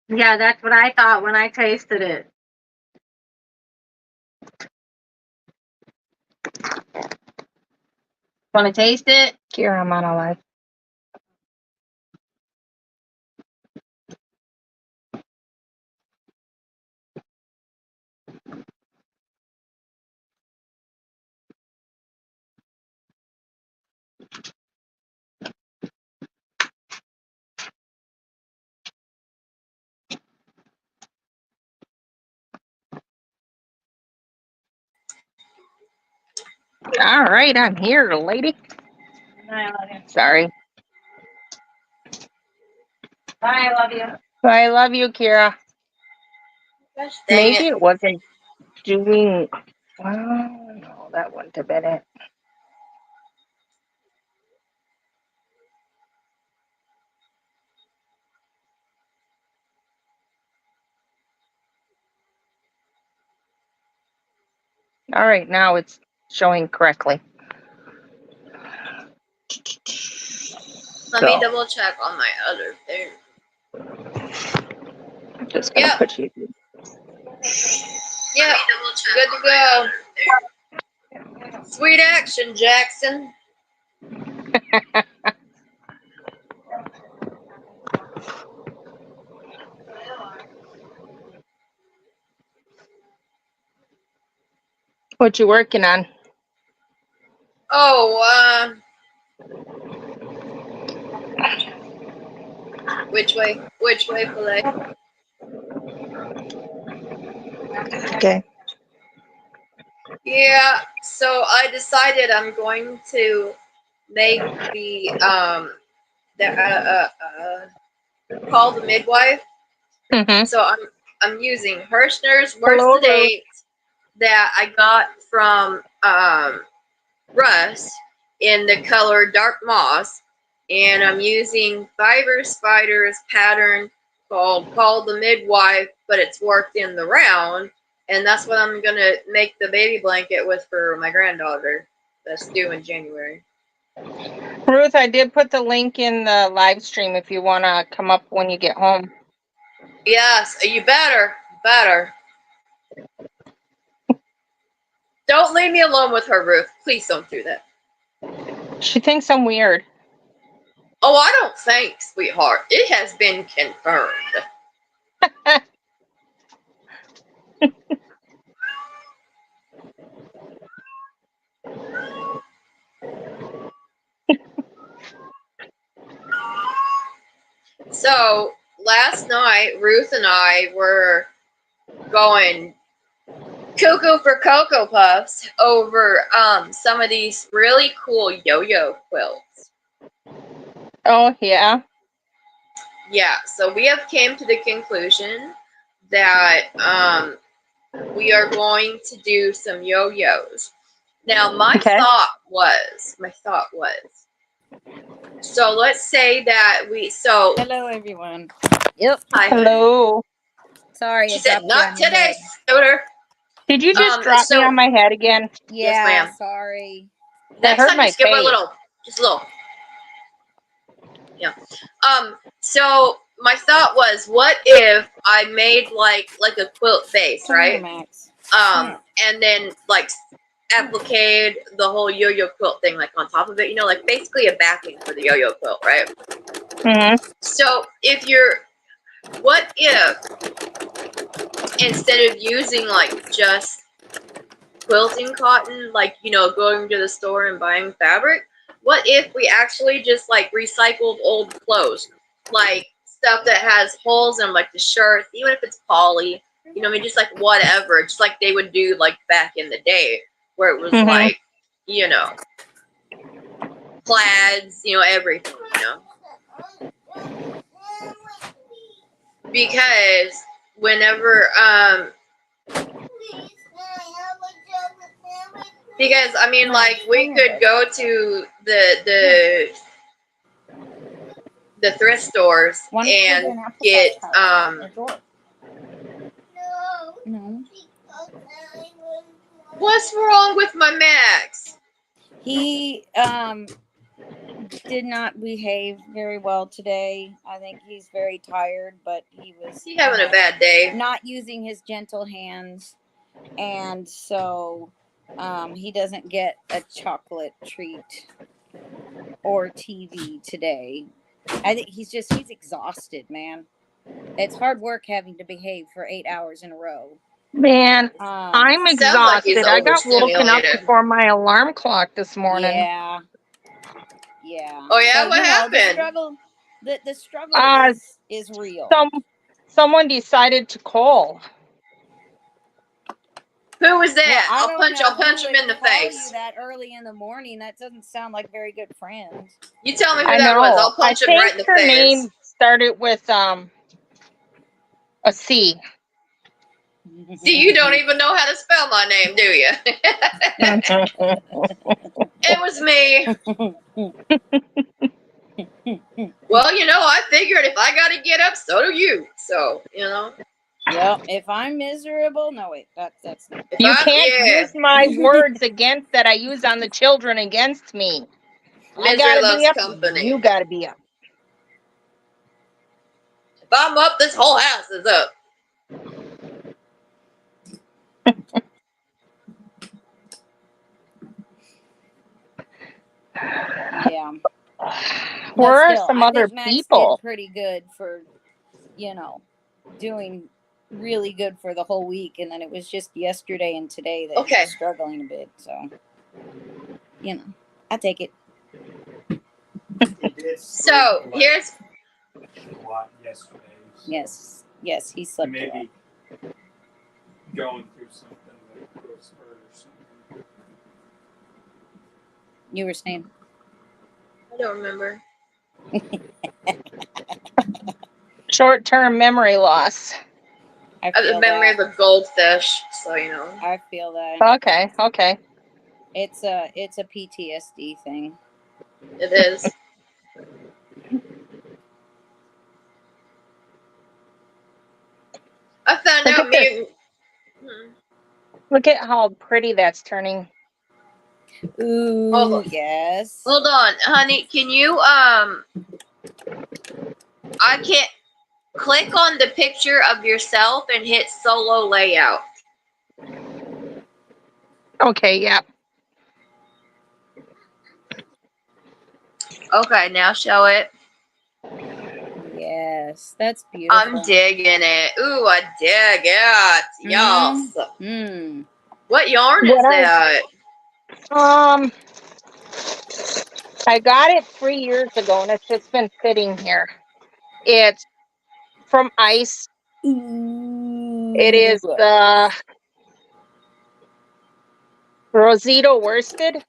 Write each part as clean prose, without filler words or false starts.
Yeah, that's what I thought when I tasted it. Want to taste it? Kira, I'm on a live. All right, I'm here, lady. I love you. Sorry. I love you. I love you, Kira. Gosh, dang Maybe it. it wasn't doing. Well, no, that wouldn't have been it. All right, now it's showing correctly. Let me double check on my other thing. I'm just gonna Yep. put you. Yep. Good to go. Sweet action, Jackson. What you working on? Oh, which way? Which way, filet? Okay. Yeah. So I decided I'm going to make the call the midwife. Mm-hmm. So I'm using Hirschner's Hello, Worst to Date that I got from Russ in the color Dark Moss, and I'm using Fiber Spider's pattern called Call the Midwife, but it's worked in the round, and that's what I'm gonna make the baby blanket with for my granddaughter that's due in January. Ruth, I did put the link in the live stream if you want to come up when you get home. Yes, you better. Don't leave me alone with her, Ruth. Please don't do that. She thinks I'm weird. Oh, I don't think, sweetheart. It has been confirmed. So, last night, Ruth and I were going cuckoo for Cocoa Puffs over some of these really cool yo-yo quilts. Oh, yeah? Yeah, so we have came to the conclusion that we are going to do some yo-yos. Now, my thought was, so let's say that Hello, everyone. Yep. Hi. Hello. Sorry, She it said, dropped you not on your today, head. Scooter. Did you just drop me on my head again? Yeah, yes, ma'am. Sorry. Next time, just give her a little, just a little. Yeah. So my thought was, what if I made like a quilt base, Come right? here, Max. And then like appliqued the whole yo-yo quilt thing like on top of it, like basically a backing for the yo-yo quilt, right? Mm-hmm. So what if instead of using like just quilting cotton, like going to the store and buying fabric, what if we actually just like recycled old clothes, like stuff that has holes in like the shirts, even if it's poly, just like whatever, just like they would do like back in the day, where it was like plaids, everything, because whenever because I mean, like, we could go to the thrift stores and get No. What's wrong with my Max? He did not behave very well today. I think he's very tired, but he was He having a bad day. not using his gentle hands, and so he doesn't get a chocolate treat or TV today. I think he's exhausted, man. It's hard work having to behave for 8 hours in a row. Man, I'm Sounds like he's exhausted. I got woken up overstimulated. before my alarm clock this morning. Yeah. Oh yeah, But, what The happened? struggle, the struggle is real. Someone decided to call. Who was that? Well, I'll punch him in the call face. you that early in the morning. That doesn't sound like very good friends. You tell me who I that was. know. I'll punch him right in the her face. name started with a C. See, you don't even know how to spell my name, do you? It was me. Well, I figured if I got to get up, so do you. So, Yep. If I'm miserable, no wait, that's You can't use my words against that I use on the children against me. I Misery gotta loves be up. company. You gotta be up. If I'm up, this whole house is up. yeah. Where are Still, some I other think Max people? did pretty good for, doing really good for the whole week, and then it was just yesterday and today that he was struggling a bit. So, I take it. So here's. Yes, he slept. Maybe going through something like growth spurt or something. You were saying? I don't remember. Short-term memory loss. I have the memory of a goldfish, so I feel that. Okay. It's a PTSD thing. It is. I found out me. Look at how pretty that's turning. Ooh, yes. Hold on, honey. Can you I can't click on the picture of yourself and hit solo layout. Okay, yeah. Okay, now show it. Yes, that's beautiful. I'm digging it. Ooh, I dig it. Yes. What yarn is that? I got it 3 years ago, and it's just been sitting here. It's from Ice. It is the Rosito worsted.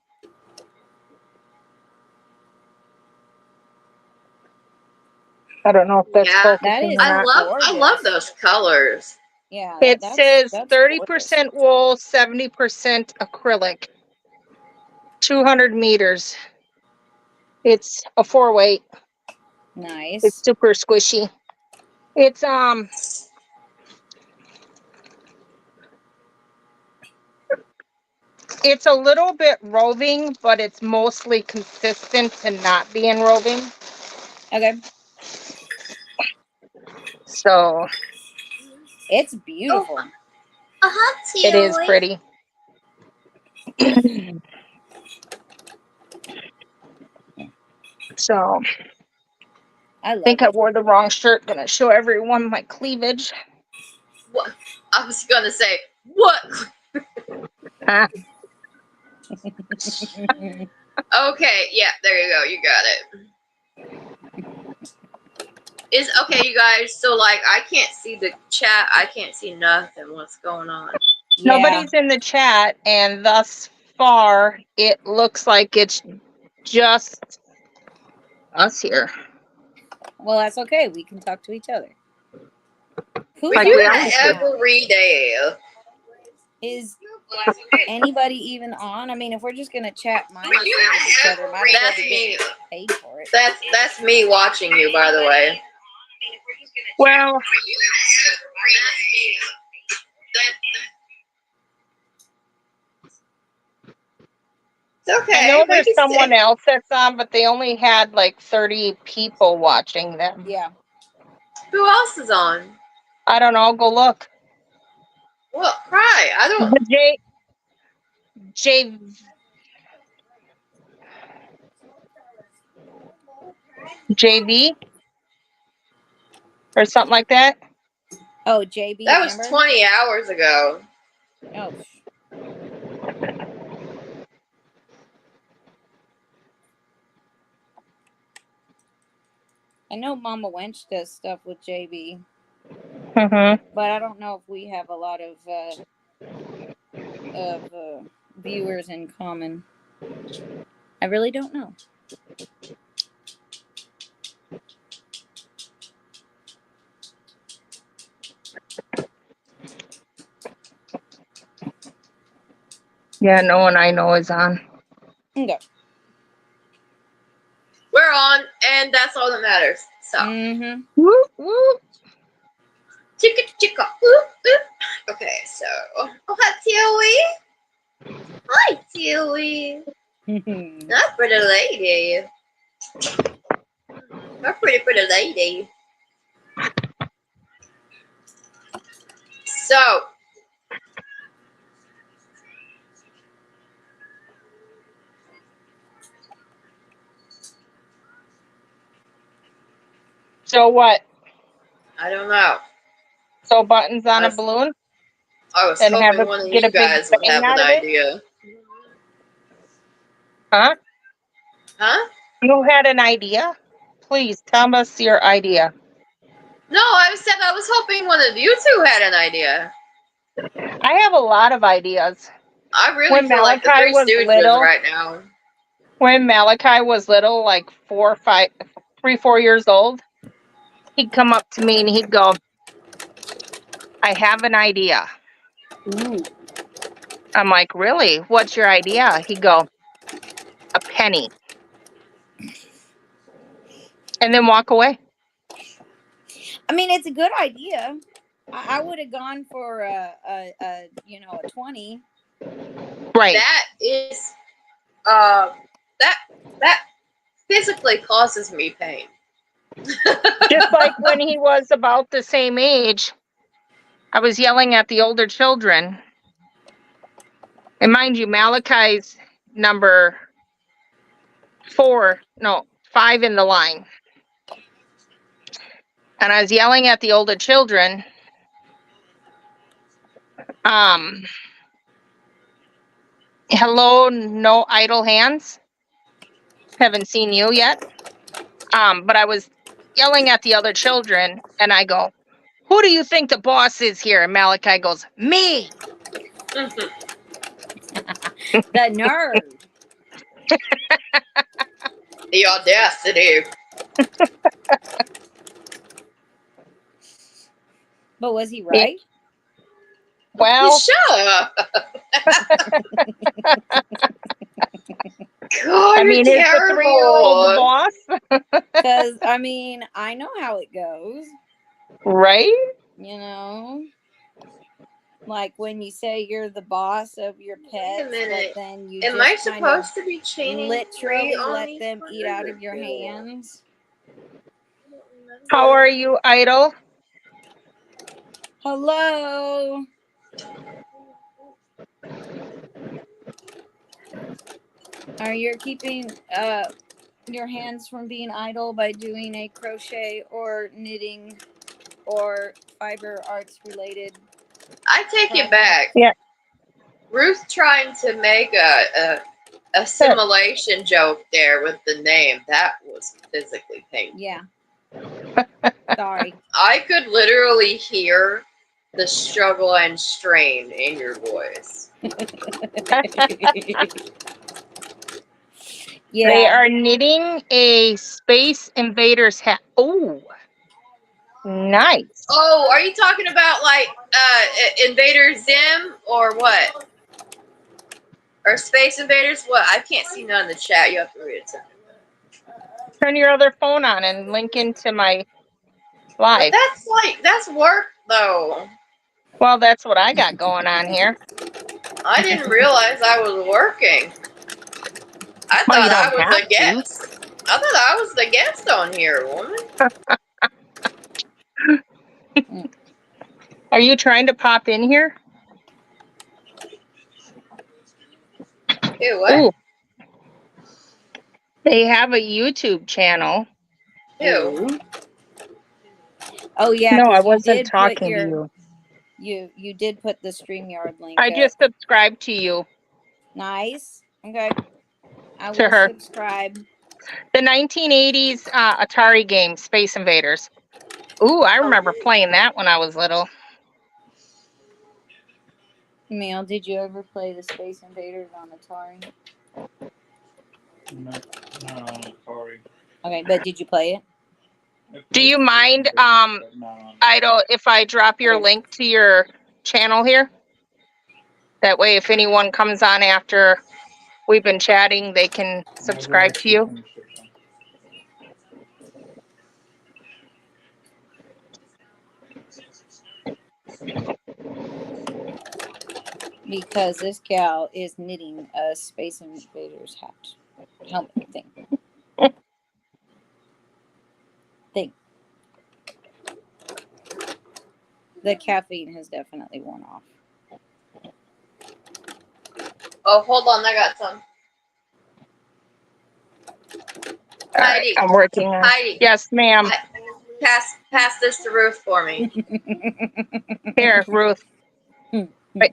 I don't know if that's focusing or not. I love those colors. Yeah. It says 30% wool, 70% acrylic. 200 meters. It's a 4-weight. Nice. It's super squishy. It's it's a little bit roving, but it's mostly consistent to not being roving. Okay. So it's beautiful. It is pretty. So I think I wore the wrong shirt. Gonna show everyone my cleavage. What? I was gonna say what? Okay, yeah, there you go. You got it. Okay, you guys. So I can't see the chat. I can't see nothing. What's going on? Yeah. Nobody's in the chat, and thus far, it looks like it's just us here. Well, that's okay. We can talk to each other. We do that every day. Is anybody even on? I mean, if we're just gonna chat mindlessly with each other, that's me. Paid for it. That's me watching you, by the way. Well, It's okay. I know we there's can someone stay. else that's on, but they only had like 30 people watching them. Yeah. Who else is on? I don't know. Go look. Well, cry. I don't. The J JV or something like that. Oh, JB That was Amber. 20 hours ago. Oh. I know Mama Wench does stuff with JB, Mm-hmm. but I don't know if we have a lot of viewers in common. I really don't know. Yeah, no one I know is on. Okay. We're on, and that's all that matters. So, Mm-hmm. Whoop, whoop. chicka chicka, oop, oop. Okay, so, oh, hi, Tilly. Hi, Tilly. Not pretty lady. A pretty lady. So, So what? I don't know. So buttons on I a was, balloon I was and have hoping it one of get a you big guys would bang have an out of it? idea. Huh? Huh? You had an idea? Please tell us your idea. No, I said I was hoping one of you two had an idea. I have a lot of ideas. I really When feel like the Malachi Three was Stooges little, right now. like 4 years old, he'd come up to me and he'd go, I have an idea. Ooh. I'm like, really? What's your idea? He'd go, a penny. And then walk away. Mm-hmm. I mean, it's a good idea. I would have gone for a 20. Right. That is, that physically causes me pain. Just like when he was about the same age, I was yelling at the older children. And mind you, Malachi's number 5 in the line. And I was yelling at the older children. Hello, no idle hands. Haven't seen you yet. But I was yelling at the other children and I go, who do you think the boss is here? And Malachi goes, me. The nerve. The audacity. But was he right? Well, Shut up. God, I mean, you're is the 3-year-old the terrible. boss? Because, I mean, I know how it goes. Right? You know? Like when you say you're the boss of your pets, but minute. then you Am I just kind supposed of to be chaining literally free on let these them eat out of fuckers your or what? hands. How are you, Idol? Hello. Are you keeping your hands from being idle by doing a crochet or knitting or fiber arts related? I take it project? back. Yeah. Ruth trying to make a assimilation joke there with the name. That was physically painful. Yeah. Sorry. I could literally hear the struggle and strain in your voice. Yeah. They are knitting a Space Invaders hat. Oh, nice. Oh, are you talking about like Invader Zim or what? Or Space Invaders? What? I can't see none in the chat. You have to read it to me. Turn your other phone on and link into my But live. that's work though. Well, that's what I got going on here. I didn't realize I was working. I Well, you thought I don't was have the guest. I thought I was the guest on here, woman. Are you trying to pop in here? Ew, what? Ooh, they have a YouTube channel. Ew. Oh yeah, No, I because you wasn't did put talking to your you. you did put the StreamYard link I up. just subscribed to you, Nice. Okay. I to will her. subscribe. The 1980s Atari game, Space Invaders. Ooh, I remember playing that when I was little. Emil, did you ever play the Space Invaders on Atari? No, sorry. Okay, but did you play it? Do you mind, But not on. Idol, if I drop your Okay. link to your channel here? That way, if anyone comes on after we've been chatting, they can subscribe to you. Because this gal is knitting a Space Invaders hat helmet thing. The caffeine has definitely worn off. Oh, hold on, I got some. All right, Heidi. I'm working on. Heidi. Yes, ma'am. Pass this to Ruth for me. Here, Ruth.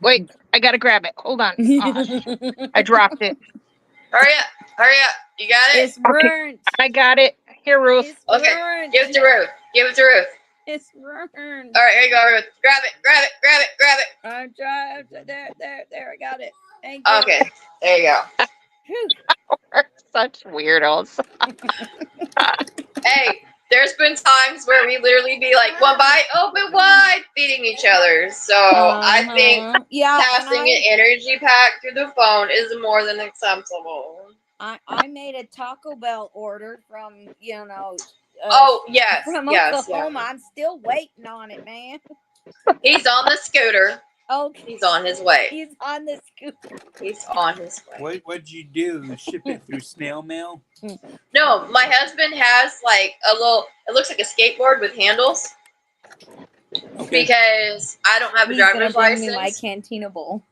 Wait. I gotta grab it. Hold on. Oh, I dropped it. Hurry up. Hurry up. You got it? It's burnt. I got it. Here, Ruth. It's Okay. burnt. Give it to Ruth. Give it to Ruth. It's burnt. All right, here you go, Ruth. Grab it. Grab it. Grab it. Grab it. I'm trying. There. I got it. Thank you. Okay. There you go. Whew. We're such weirdos. Hey, there's been times where we literally be like, one bite, open wide, feeding each other. So I think yeah, passing an energy pack through the phone is more than acceptable. I made a Taco Bell order from Oh, yes. from Yes. Oklahoma. Yeah. I'm still waiting on it, man. He's on the scooter. Okay, He's on his way. he's on the scooter. He's on his way. What'd you do? Ship it through snail mail? No, my husband has like a little, it looks like a skateboard with handles. Okay. Because I don't have a He's gonna driver's bring me my license. cantina bowl.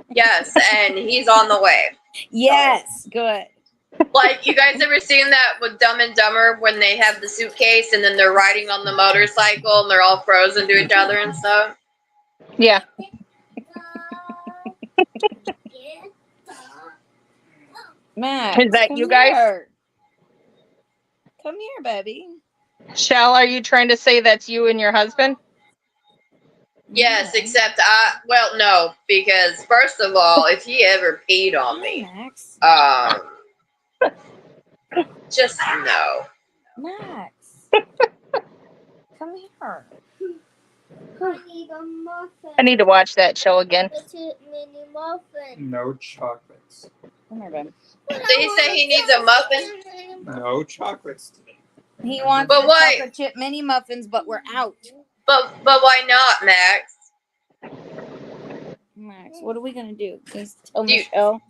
Yes, and he's on the way. Yes, good. Like, you guys ever seen that with Dumb and Dumber when they have the suitcase and then they're riding on the motorcycle and they're all frozen to each other and stuff? Yeah. Max, Is that come you guys? here. Come here, baby. Shell, are you trying to say that's you and your husband? Yes, Yeah. except well, no, because first of all, if he ever peed on me, Max. just no. Max. Come here. I need a muffin. I need to watch that show again. It's a mini muffin. No chocolates. Come here, baby. Did he say he needs a muffin? No chocolates today. He wants But the why? chocolate chip mini muffins, but we're out. But why not, Max? Max, what are we gonna do? Please tell Do you- Michelle.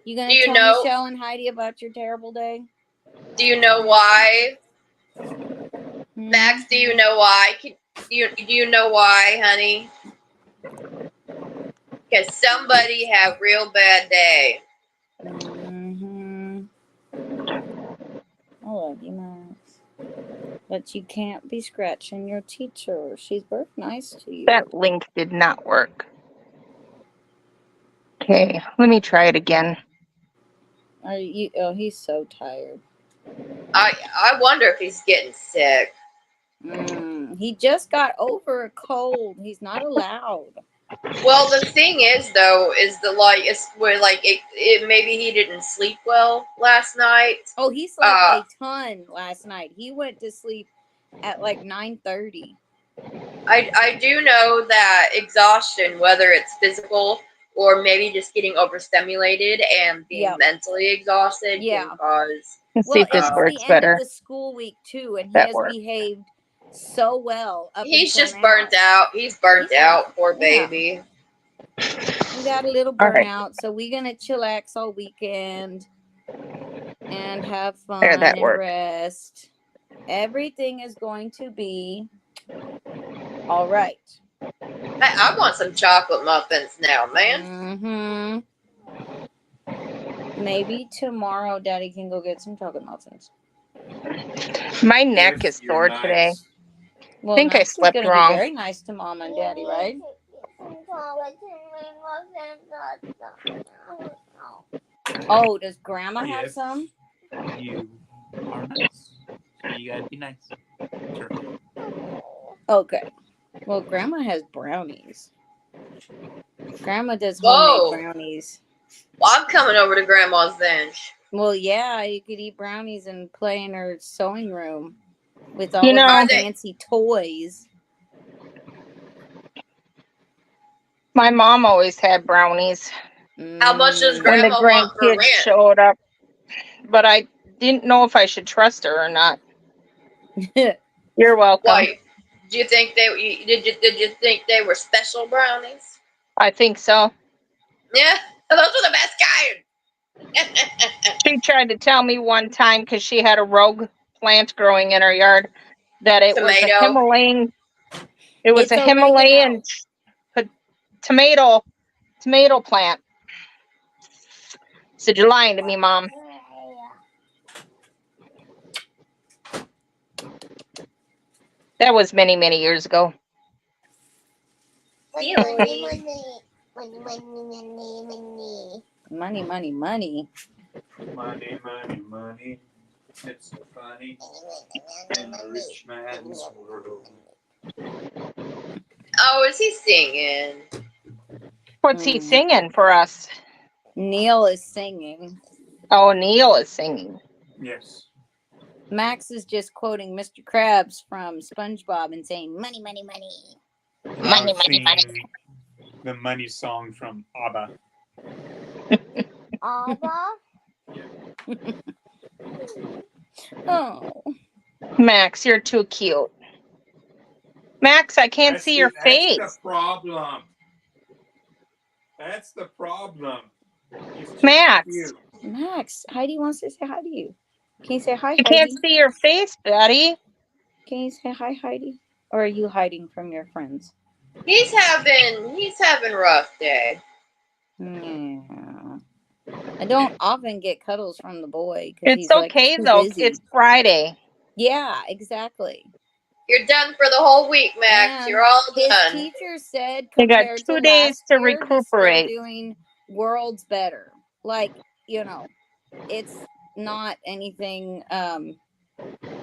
You gonna do you tell know- Michelle and Heidi about your terrible day? Do you know why? Hmm? Max, do you know why? Do you know why, honey? Because somebody had a real bad day. Mm-hmm. I love you, Max. But you can't be scratching your teacher. She's very nice to you. That link did not work. Okay, let me try it again. Are you? Oh, he's so tired. I wonder if he's getting sick. He just got over a cold. He's not allowed. Well, the thing is, though, is the it's where it maybe he didn't sleep well last night. Oh, he slept a ton last night. He went to sleep at like 9:30. I do know that exhaustion, whether it's physical or maybe just getting overstimulated and being mentally exhausted, can cause. Let's see if this it's works the end better. of the school week too, and he That has worked. behaved so well. He's until just now. burnt out. He's burnt out, poor baby. He got a little All right. burnout, so we're gonna chillax all weekend. and have fun There, that and worked. rest. Everything is going to be all right. I want some chocolate muffins now, man. Maybe tomorrow Daddy can go get some chocolate muffins. My neck If is you're sore today. nice. Well, Think I Max is slept going to wrong. be very nice to Mom and Daddy, right? Oh, does Grandma have If some? you are nice. So you gotta be nice. Sure. Okay. Well, Grandma has brownies. Grandma does Whoa. homemade brownies. Well, I'm coming over to Grandma's then. Well, yeah, you could eat brownies and play in her sewing room with all You of know, the Are they- fancy toys. my mom always had brownies How much does when the Grandma want for grandkids rent? showed up, but I didn't know if I should trust her or not. You're welcome. Why? Do you think did you think they were special brownies? I think so. Yeah, those were the best kind. She tried to tell me one time, because she had a rogue plant growing in her yard, that it was a Tomato. Himalayan. It was It's a Himalayan tomato plant. So you're lying to me, Mom. That was many, many years ago. Money. Money, money, money. Money, money, money. It's so funny in the rich man's world. Oh, is he singing? What's he singing for us? Neil is singing. Oh, Neil is singing. Yes. Max is just quoting Mr. Krabs from SpongeBob and saying, money, money, money. I was singing the money song from ABBA. Abba? Oh. Max, you're too cute. Max, I can't see your face. That's the problem. That's the problem. He's too Max. cute. Max, Heidi wants to say hi to you. Can you say hi, I Heidi? can't see your face, buddy. Can you say hi, Heidi? Or are you hiding from your friends? He's having rough day. Yeah. I don't often get cuddles from the boy because It's he's like okay, too though. busy. It's Friday. Yeah, exactly. You're done for the whole week, Max. And You're all his done. teacher said You got compared 2 to days last to year, recuperate. he's still doing worlds better. Like, it's not anything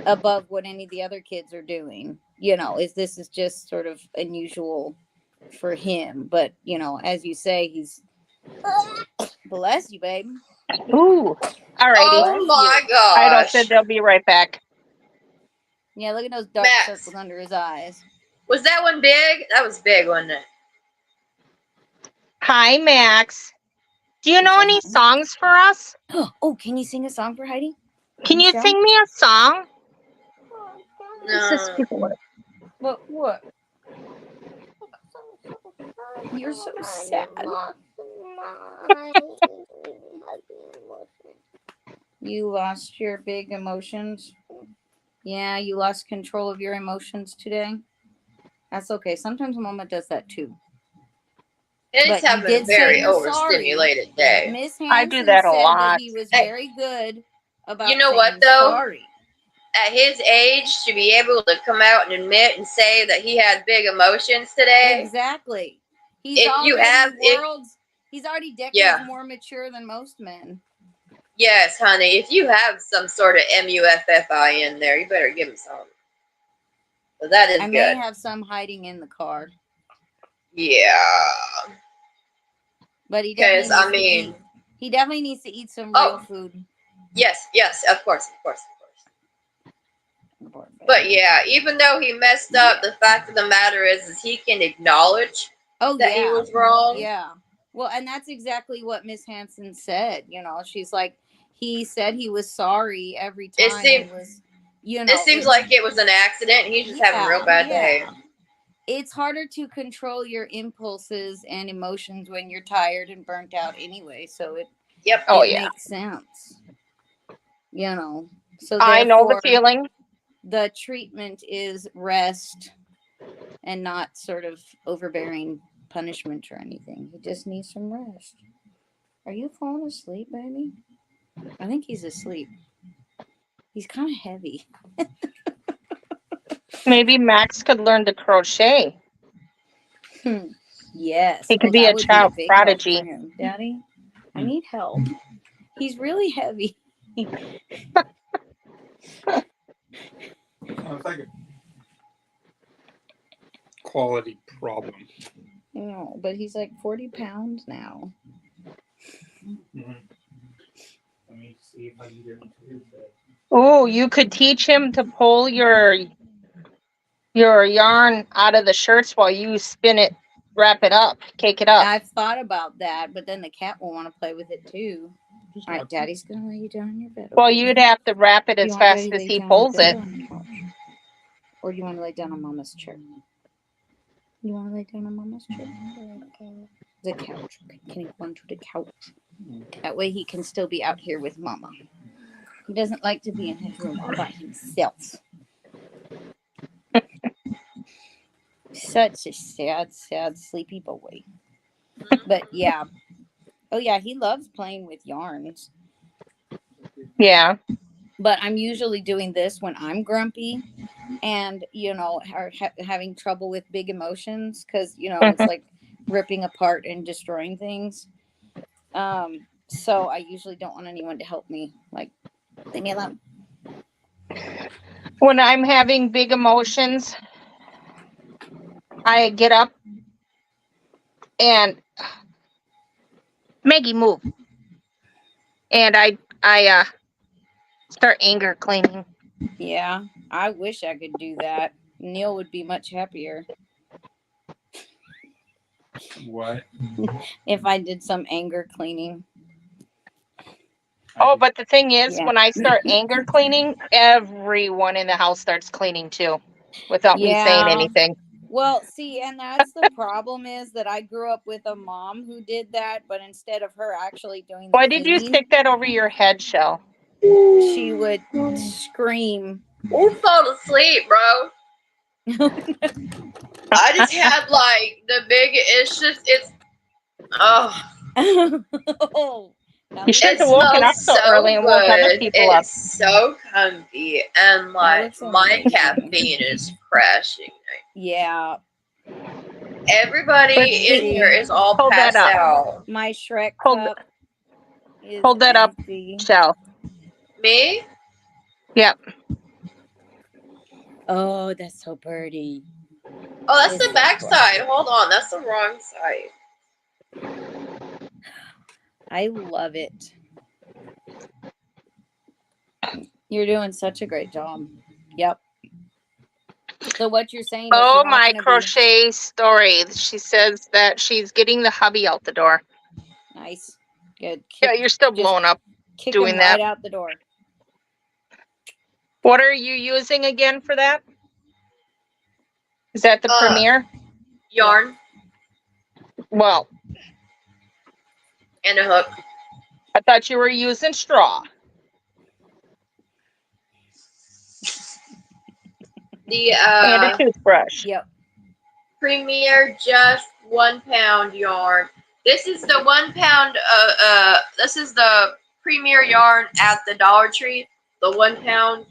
above what any of the other kids are doing. This is just sort of unusual for him. But, as you say, he's bless you, babe. Ooh. All righty. Oh my Ido gosh. said they'll be right back. Yeah, look at those dark Max. circles under his eyes. Was that one big? That was big, wasn't it? Hi, Max. Do you know Say any hi. songs for us? Oh, can you sing a song for Heidi? Can you Michelle? sing me a song? No. What? You're so sad. You lost your big emotions? Yeah, you lost control of your emotions today? That's okay. Sometimes Mama does that too. It's But you having a did say very you're sorry. overstimulated day. Miss I do Hanson that a said lot. that he was Hey. very good about You know saying what, though? sorry. At his age, to be able to come out and admit and say that he had big emotions today. Exactly. He's If you already have- if- he's already decades Yeah. more mature than most men. Yes, honey. If you have some sort of MUFFI in there, you better give him some. So that is I good. may have some hiding in the car. Yeah. But he Because, definitely needs to eat. He definitely needs to eat some real food. Yes, of course. But yeah, even though he messed up, the fact of the matter is he can acknowledge that he was wrong. Yeah. Well, and that's exactly what Miss Hanson said. She's like, he said he was sorry every time. It seems like it was an accident. He's just having a real bad day. It's harder to control your impulses and emotions when you're tired and burnt out anyway. So Yep. Oh, it yeah. makes sense. You know. So I know the therefore, feeling. the treatment is rest and not sort of overbearing punishment or anything. He just needs some rest. Are you falling asleep, baby? I think he's asleep. He's kind of heavy. Maybe Max could learn to crochet. Yes. He could Oh, be that a would be a child big help for prodigy. him. Daddy, I need help. He's really heavy. Sounds like a quality problem. No, but he's like 40 pounds now. Mm-hmm. Let me see if I can get him to his bed. Oh, you could teach him to pull your yarn out of the shirts while you spin it, wrap it up, cake it up. I've thought about that, but then the cat will want to play with it too. All right, Daddy's gonna lay you down in your bed. Well, okay? you'd have to wrap it Do as you want fast Daddy to as lay he down in pulls bed it. or on the couch? Or do you want to lay down on Mama's chair? You want to lay down on Mama's chair? The couch. Okay, can he go onto the couch? That way he can still be out here with Mama. He doesn't like to be in his room all by himself. Such a sad, sad, sleepy boy. But yeah. Oh yeah, he loves playing with yarns. Yeah. But I'm usually doing this when I'm grumpy and, you know, are having trouble with big emotions because, you know, it's like ripping apart and destroying things. So I usually don't want anyone to help me. Like, leave me alone. When I'm having big emotions, I get up and Maggie, move. And I start anger cleaning. Yeah, I wish I could do that. Neil would be much happier What? if I did some anger cleaning. Oh, but the thing is, Yeah. when I start anger cleaning, everyone in the house starts cleaning too, without me saying Yeah. anything. Well, see, and that's the problem is that I grew up with a mom who did that, but instead of her actually doing the Why did you cleaning, stick that over your head, Shell? she would scream. Who fell asleep, bro? I just had like the big. It's. Oh, Oh, now You look shouldn't it have at woken up smells so early so and woke other good. people up. It's so comfy, and That like looks my amazing. caffeine is crashing. Yeah. Everybody Let's in see. here is all Hold that passed up. out. My Shrek Hold cup is hold that up, empty. Shell. Me? Yep. Oh, that's so pretty. Oh, that's It's the so back pretty. side. Hold on, that's the wrong side. I love it. You're doing such a great job. Yep. So what you're saying is Oh, you're not my going to be crochet story. She says that she's getting the hubby out the door. nice. Good. Yeah, you're still Just blowing up kick doing him that. right out the door. What are you using again for that? Is that the Premier? Yarn Well, and a hook. I thought you were using straw. The And a toothbrush. Yep. Premier just 1 pound yarn. This is the 1 pound. This is the Premier yarn at the Dollar Tree. The 1 pound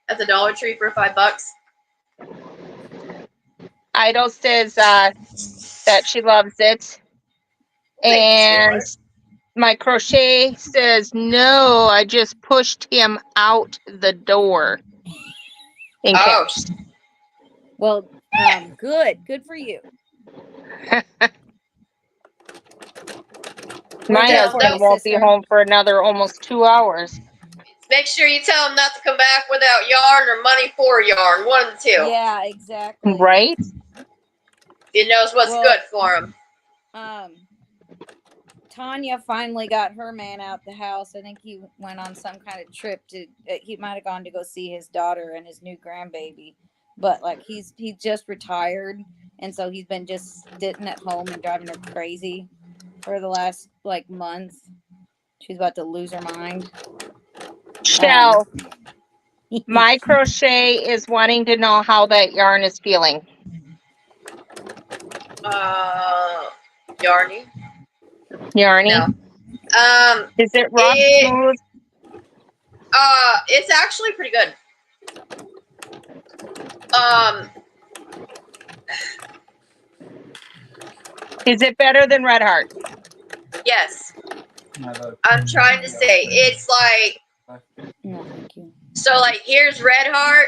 at the Dollar Tree for $5. Ido says that she loves it. Thank you, And sweetheart. my crochet says, no, I just pushed him out the door. In caps. Well, good. Good for you. We're My there Tell for husband you, won't be sister. home for another almost 2 hours. Make sure you tell him not to come back without yarn or money for yarn. One of the two. Yeah, exactly. Right? He knows what's Well, good for him. Tanya finally got her man out the house. I think he went on some kind of trip to. He might have gone to go see his daughter and his new grandbaby, but like he just retired, and so he's been just sitting at home and driving her crazy for the last like month. She's about to lose her mind. Shell, my crochet is wanting to know how that yarn is feeling. Yarny. Yarny? No. Is it rough, smooth? It's actually pretty good. Is it better than Red Heart? Yes. I'm trying to say it's like, No, thank you. so like here's Red Heart,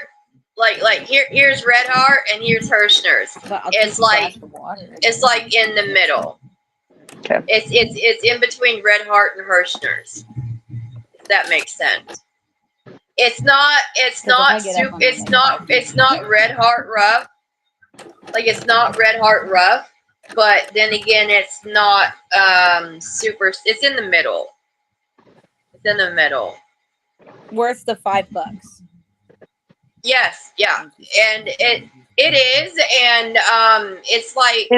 like here's Red Heart and here's Hirschner's. But I'll It's take a glass like of water. it's like in the middle. Okay. It's in between Red Heart and Hirschner's. If that makes sense. It's not super. It's not Red Heart rough. Like it's not Red Heart rough, but then again, it's not super. It's in the middle. It's in the middle. Worth the $5. Yes, yeah, and it is, and it's like.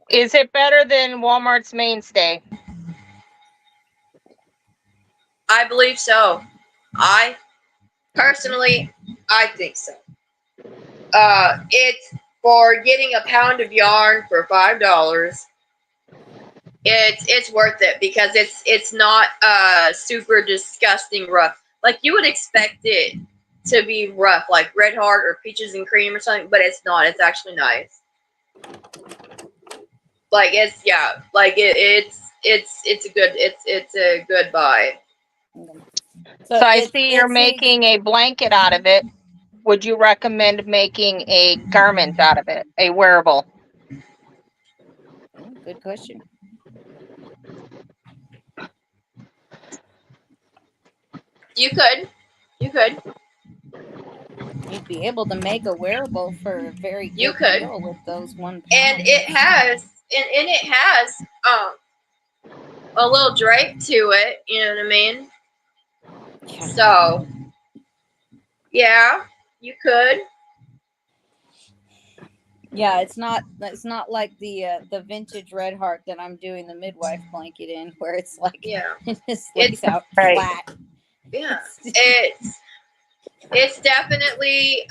Is it better than Walmart's Mainstay? I believe so. I personally, I think so. It's for getting a pound of yarn for $5. It's worth it because it's not super disgusting rough. Like you would expect it to be rough, like Red Heart or Peaches and Cream or something, but it's not. It's actually nice. Like it's a good buy. So I see you're making a blanket out of it. Would you recommend making a garment out of it, a wearable? Oh, good question. You could. You'd be able to make a wearable for a very good You could. deal with those £1. And it has a little drape to it, you know what I mean? Yeah. So yeah, you could. Yeah, it's not like the vintage Red Heart that I'm doing the midwife blanket in, where it's like Yeah. it just lays out right. flat. Yeah. It's definitely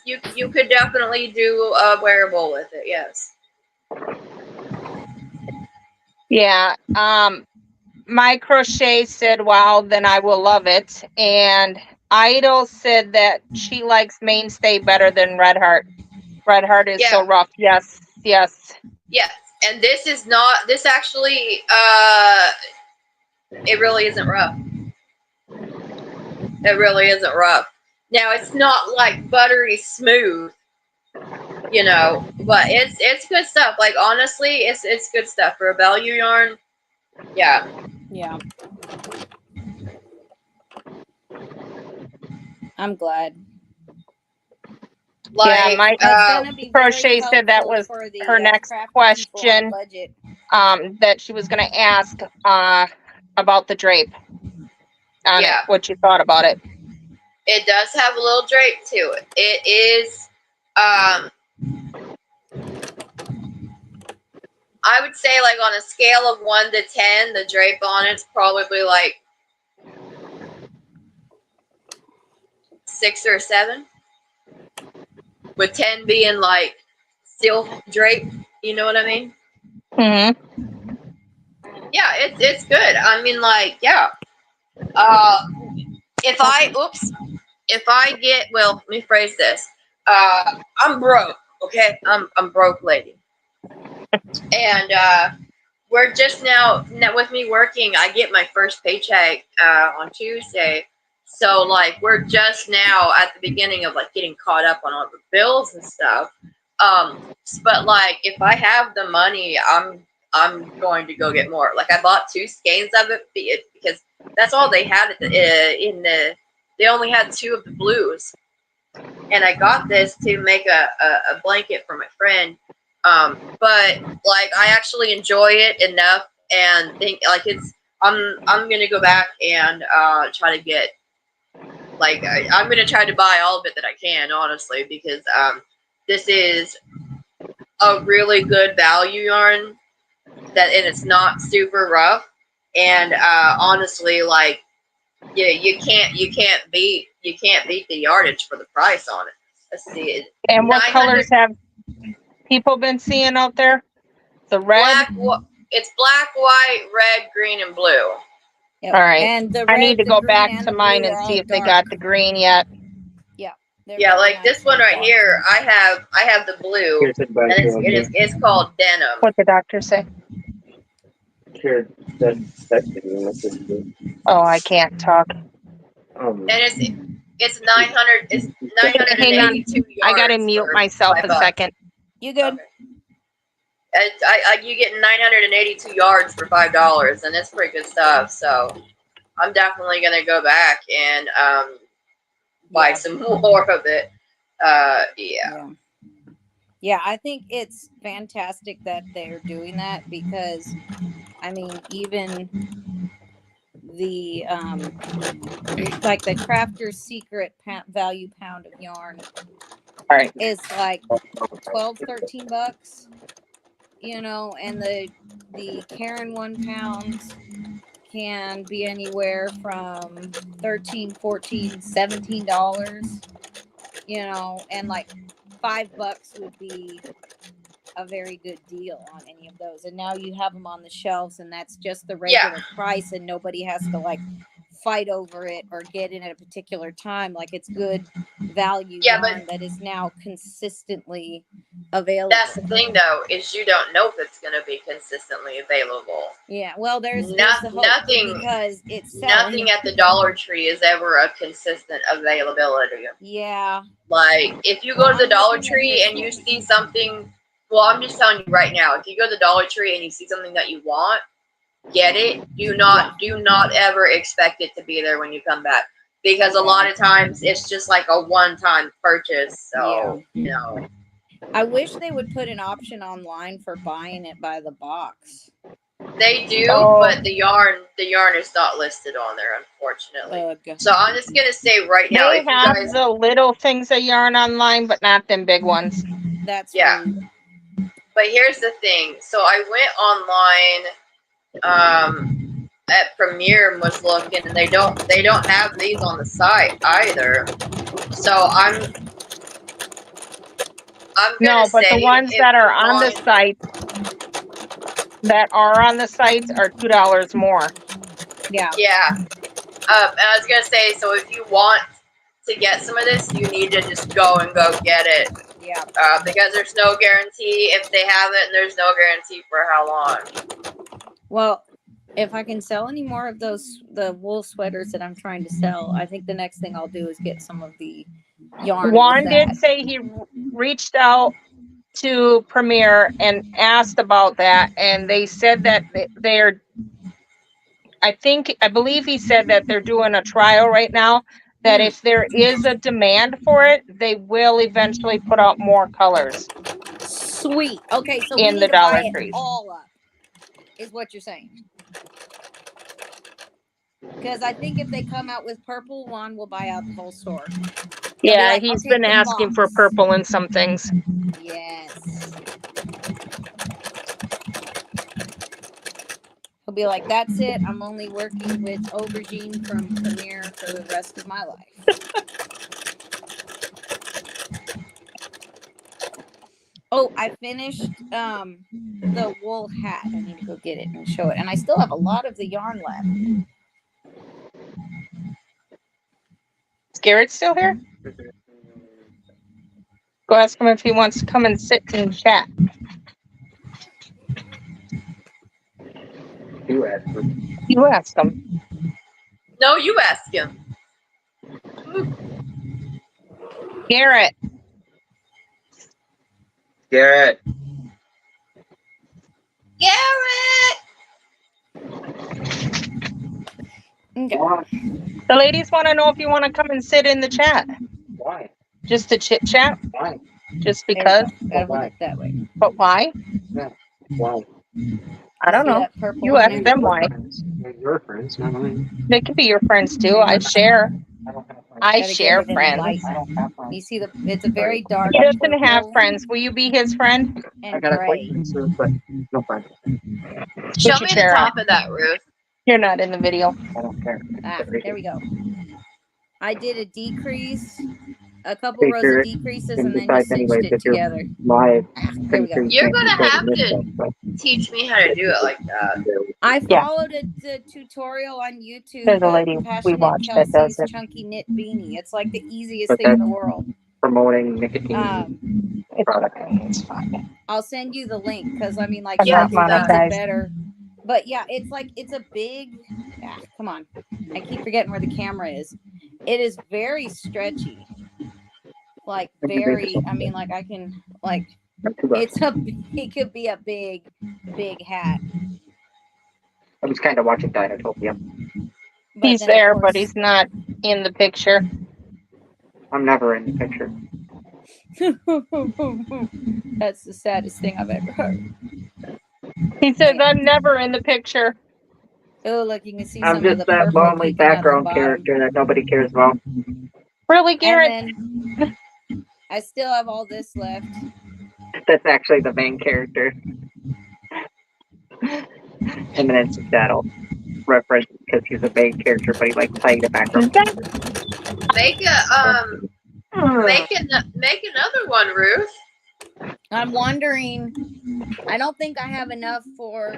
you could definitely do a wearable with it, yes. Yeah. My crochet said, wow, then I will love it. And Idol said that she likes Mainstay better than Red Heart. Red Heart is so rough. Yes. Yes. And this actually it really isn't rough. It really isn't rough. Now it's not like buttery smooth, you know, but it's good stuff. Like honestly, it's good stuff for a value yarn. Yeah. Yeah. I'm glad. Like, yeah, my crochet said that was her next question. That she was going to ask about the drape on it, what you thought about it. It does have a little drape to it. It is, I would say like on a scale of 1 to 10, the drape on it's probably like 6 or 7. With 10 being like steel drape, you know what I mean? Mm-hmm. Yeah, it's good. I mean, like, yeah. If I get, well, let me phrase this. I'm broke, okay? I'm broke, lady. And we're just now with me working. I get my first paycheck on Tuesday. So like we're just now at the beginning of like getting caught up on all the bills and stuff. But like if I have the money, I'm going to go get more. Like I bought 2 skeins of it because that's all they had they only had 2 of the blues. And I got this to make a blanket for my friend. But like I actually enjoy it enough and think like I'm gonna go back and try to get like I'm gonna try to buy all of it that I can, honestly, because this is a really good value yarn and it's not super rough. And honestly, like, you can't beat the yardage for the price on it. Let's see it. And what 900 colors have people been seeing out there? The red? It's black, white, red, green, and blue. Yep. All right. And the I red, need to the go green, back and to the mine blue and are see all if they dark. got the green yet. They're Yeah, very like this nice one and right dark. here, I have the blue, Here's the back and one. it's called denim. What the doctor say? Here, that's texting me. Oh, I can't talk. And it's 900. It's Hang on. 982 yards. I gotta mute for myself a $5. second. You good? Okay. You get 982 yards for $5, and it's pretty good stuff. So I'm definitely gonna go back and buy Yeah. some more of it. Yeah, I think it's fantastic that they're doing that because, I mean, even the like the Crafter's Secret value pound of yarn All right. is like 12, 13 bucks, you know, and the Karen 1 pound can be anywhere from 13, 14, $17, you know, and like $5 would be a very good deal on any of those. And now you have them on the shelves, and that's just the regular price, and nobody has to like fight over it or get in at a particular time. Like, it's good value yarn that is now consistently available. That's the thing, though, is you don't know if it's going to be consistently available. Yeah, well, there's the hope, because it's nothing at the Dollar Tree is ever a consistent availability. Yeah. Like, if you go to the Dollar Tree and you see something, well, I'm just telling you right now, if you go to the Dollar Tree and you see something that you want, get it. Do not ever expect it to be there when you come back, because a lot of times it's just like a one-time purchase. So, you know. I wish they would put an option online for buying it by the box. They do, but the yarn is not listed on there, unfortunately. So I'm just gonna say right now, they have the little things of yarn online, but not them big ones. That's rude. But here's the thing. So I went online at Premiere and was looking, and they don't have these on the site either. So I'm gonna but say the ones that are on the site are $2 more. Yeah. And I was gonna say, so if you want to get some of this, you need to just go get it. Yeah. Because there's no guarantee if they have it, and there's no guarantee for how long. Well, if I can sell any more of the wool sweaters that I'm trying to sell, I think the next thing I'll do is get some of the yarn. Juan did say he reached out to Premiere and asked about that, and they said that they're, I believe he said that they're doing a trial right now, that if there is a demand for it, they will eventually put out more colors. Sweet. Okay, so in we the need to Dollar buy it Trees. all up, is what you're saying. Because I think if they come out with purple, Juan will buy out the whole store. Yeah, like, he's been asking for purple and some things. Yes. He'll be like, that's it. I'm only working with Aubergine from Premiere for the rest of my life. Oh, I finished the wool hat. I need to go get it and show it. And I still have a lot of the yarn left. Is Garrett still here? Go ask him if he wants to come and sit and chat. You asked him. You asked him. No, you ask him. Garrett. Garrett. Okay. Why? The ladies want to know if you want to come and sit in the chat. Why? Just to chit chat? Why? Just because? Gotta hold it that way. But why? Yeah. Why? I don't know. You ask them why. Your friends, not mine. They could be your friends too. I share. I share friends. I don't have friends. You see, it's a very dark. He doesn't have friends. Will you be his friend? And I got gray. acquaintances, but no friends. Show me the top of that, Ruth. You're not in the video. I don't care. Ah, there we go. I did a decrease, a couple rows of Feature decreases, and and then besides, just cinched anyways, it if you're together. live, Ah, there we go. You're gonna have to teach me how to do it like that. I Yeah. followed a tutorial on YouTube. There's a lady we Passionate watched that does Kelsey's it. Chunky Knit Beanie. It's like the easiest But thing in the that's world. promoting nicotine It's product. It's fine. I'll send you the link because I mean, like, I'm not Shelby makes it monetized. better. But yeah, it's like it's a big. Ah, come on, I keep forgetting where the camera is. It is very stretchy. Like very. I mean, like I can like. It's a. It could be a big hat. I was kind of watching Dinotopia. But He's then, of there, course, but he's not in the picture. I'm never in the picture. That's the saddest thing I've ever heard. He says, I'm never in the picture. Oh, look, you can see I'm some of just the that purple lonely peeking out of the background bottom. character that nobody cares about. Really, Garrett? And then I still have all this left. That's actually the main character. Eminence of Shadow reference because he's a main character, but he likes playing the background. Make another one, Ruth. I'm wondering, I don't think I have enough for,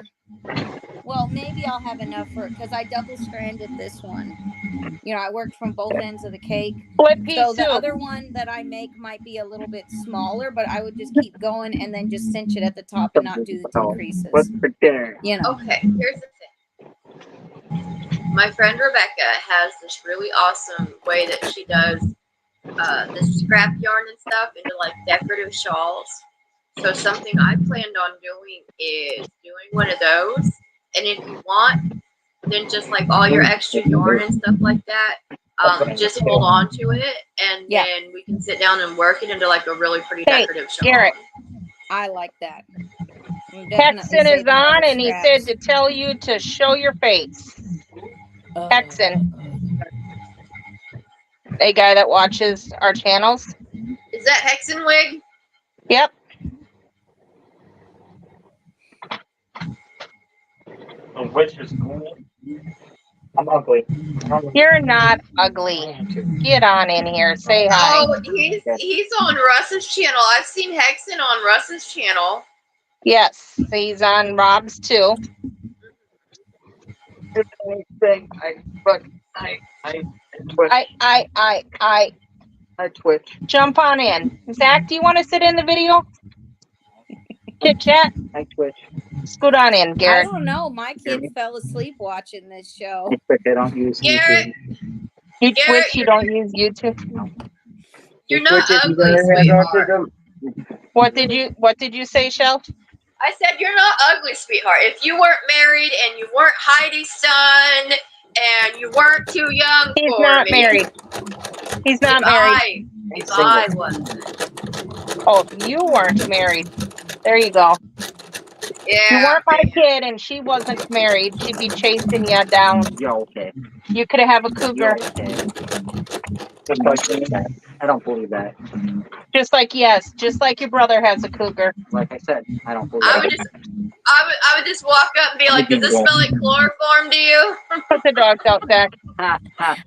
well, maybe I'll have enough for, because I double stranded this one. You know, I worked from both ends of the cake. What piece So the too? other one that I make might be a little bit smaller, but I would just keep going and then just cinch it at the top and not do the decreases. What's for dinner? You know. Okay, here's the thing. My friend Rebecca has this really awesome way that she does this scrap yarn and stuff into like decorative shawls. So something I planned on doing is doing one of those. And if you want, then just like all your extra yarn and stuff like that, just hold on to it, and then we can sit down and work it into like a really pretty decorative shawl. Garrett. I like that. Hexen is on, and he said to tell you to show your face. Hexen. A guy that watches our channels. Is that Hexen Wig? Yep. Which is cool. I'm ugly. You're not ugly. Get on in here. Say hi. Oh, he's on Russ's channel. I've seen Hexen on Russ's channel. Yes, he's on Rob's too. I twitch. Jump on in. Zach, do you want to sit in the video? Chit chat? I twitch. Scoot on in, I Garrett. don't know. My kid fell asleep watching this show. I twitch. I don't use Garrett, YouTube. You Garrett, Twitch, you don't use YouTube? you're not ugly, sweetheart. What did you say, Shell? I said you're not ugly, sweetheart. If you weren't married and you weren't Heidi's son and you weren't too young He's for not me. married. He's not married. If I wasn't. Oh, if you weren't married. There you go. Yeah. If you weren't my kid and she wasn't married, she'd be chasing you down. Yo, okay. You could have a cougar. Just like that. I don't believe that. Just like your brother has a cougar. Like I said, I don't believe I that. would just walk up and be like, does this smell like chloroform to you? Put the dogs out, Zach.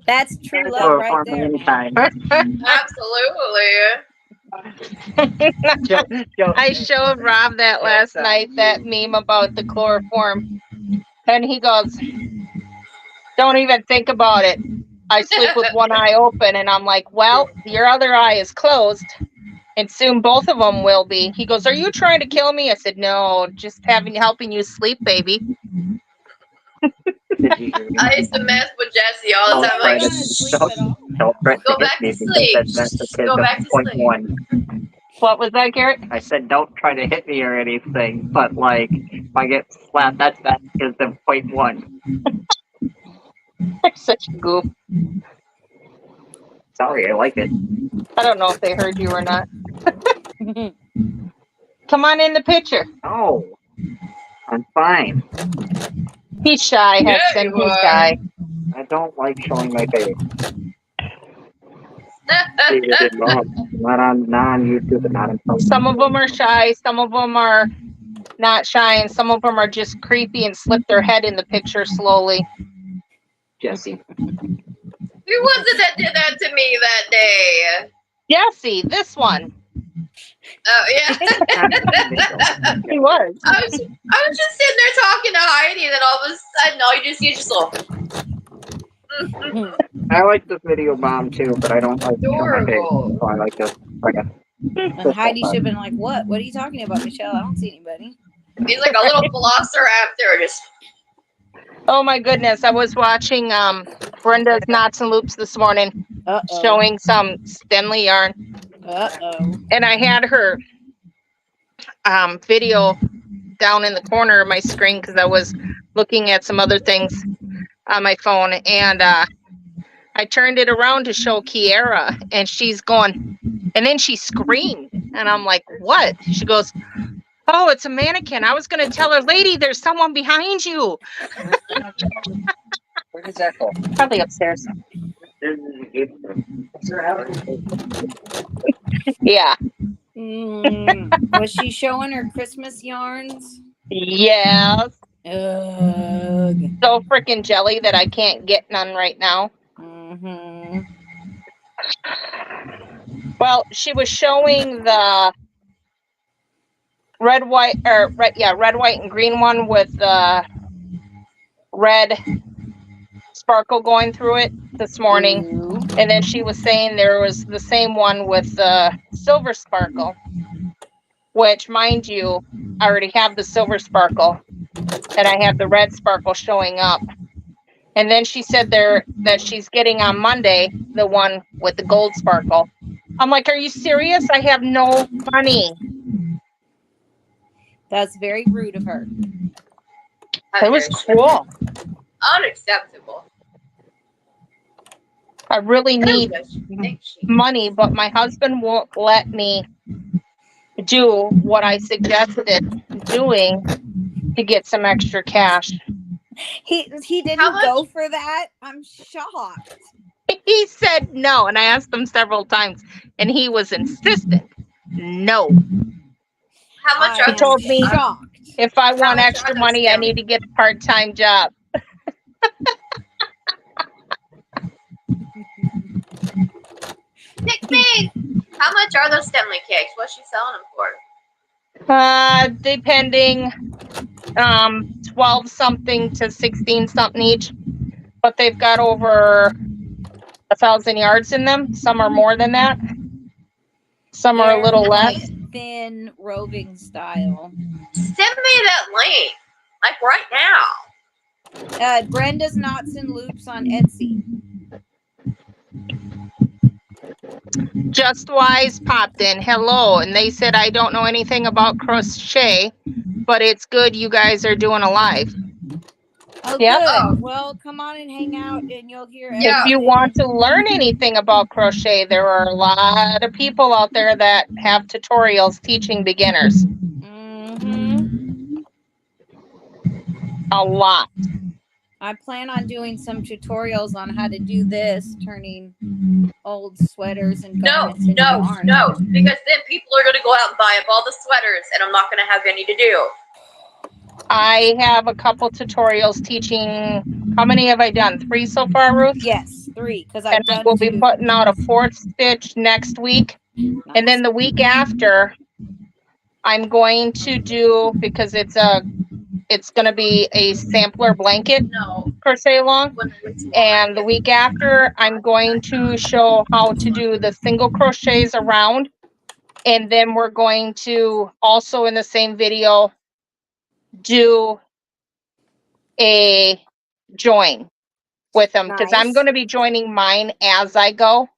That's true love right there. Anytime. Absolutely. I showed Rob that last night, that meme about the chloroform. And he goes, don't even think about it. I sleep with one eye open. And I'm like, well, your other eye is closed. And soon both of them will be. He goes, are you trying to kill me? I said, no, just helping you sleep, baby. I used to mess with Jesse all the time. Like, go back to sleep. Go back to sleep. What was that, Garrett? I said, don't try to hit me or anything, but like, if I get slapped, that is the 0.1. You're such a goof. Sorry, I like it. I don't know if they heard you or not. Come on in the picture. Oh, I'm fine. He's shy, Yeah, Hexen. you He's are. shy. I don't like showing my face. Not on YouTube and not in post. Some of them are shy. Some of them are not shy, and some of them are just creepy and slip their head in the picture slowly. Jesse. Who was it that did that to me that day? Jesse, this one. Oh yeah. He was. I was just sitting there talking to Heidi, and then all of a sudden, all you just see is just little. I like this video bomb too, but I don't like to show my face. Adorable. So I like this. Okay. And Heidi should have been like, "What? What are you talking about, Michelle? I don't see anybody." He's like a little velociraptor, just. Oh my goodness. I was watching Brenda's Knots and Loops this morning, showing some Stenley yarn. And I had her video down in the corner of my screen because I was looking at some other things on my phone, and I turned it around to show Kiara, and she's going, and then she screamed, and I'm like, what? She goes, oh, it's a mannequin. I was going to tell her, lady, there's someone behind you. Where does that go? Probably upstairs. Yeah. Was she showing her Christmas yarns? Yes. Ugh. So freaking jelly that I can't get none right now. Mm-hmm. Well, she was showing the red, white, and green one with the red sparkle going through it this morning. Ooh. And then she was saying there was the same one with the silver sparkle, which, mind you, I already have the silver sparkle and I have the red sparkle showing up. And then she said that she's getting on Monday the one with the gold sparkle. I'm like, are you serious? I have no money. That's very rude of her. It was cool. Unacceptable. I really need Thank you. money, but my husband won't let me do what I suggested doing to get some extra cash. He didn't How much? go for that. I'm shocked. He said no, and I asked him several times, and he was insistent. No. How much He are I'm told me shocked. if I want much are extra those money, I stems? need to get a part-time job. Pick me! How much are those Stenley cakes? What's she selling them for? Depending, 12 something to 16 something each, but they've got over 1,000 yards in them. Some are more than that. Some are a little They're less. like thin roving style. Send me that link. Like right now. Brenda's Knots and Loops on Etsy. Just Wise popped in. Hello. And they said, I don't know anything about crochet, but it's good you guys are doing a live. Oh, Yep. good. Oh. Well, come on and hang out, and you'll hear. Yeah. If you want to learn anything about crochet, there are a lot of people out there that have tutorials teaching beginners. Mm-hmm. A lot. I plan on doing some tutorials on how to do this, turning old sweaters and garments into yarn. No. Because then people are going to go out and buy up all the sweaters, and I'm not going to have any to do. I have a couple tutorials teaching. How many have I done? 3 so far, Ruth? Yes, 3, because I've And done we'll be 2. putting out a 4th stitch next week. And then the week after, I'm going to do, because it's going to be a sampler blanket No. crochet along. When it's And the week after, I'm going to show how to do the single crochets around. And then we're going to also in the same video do a join with them, because I'm Nice. going to be joining mine as I go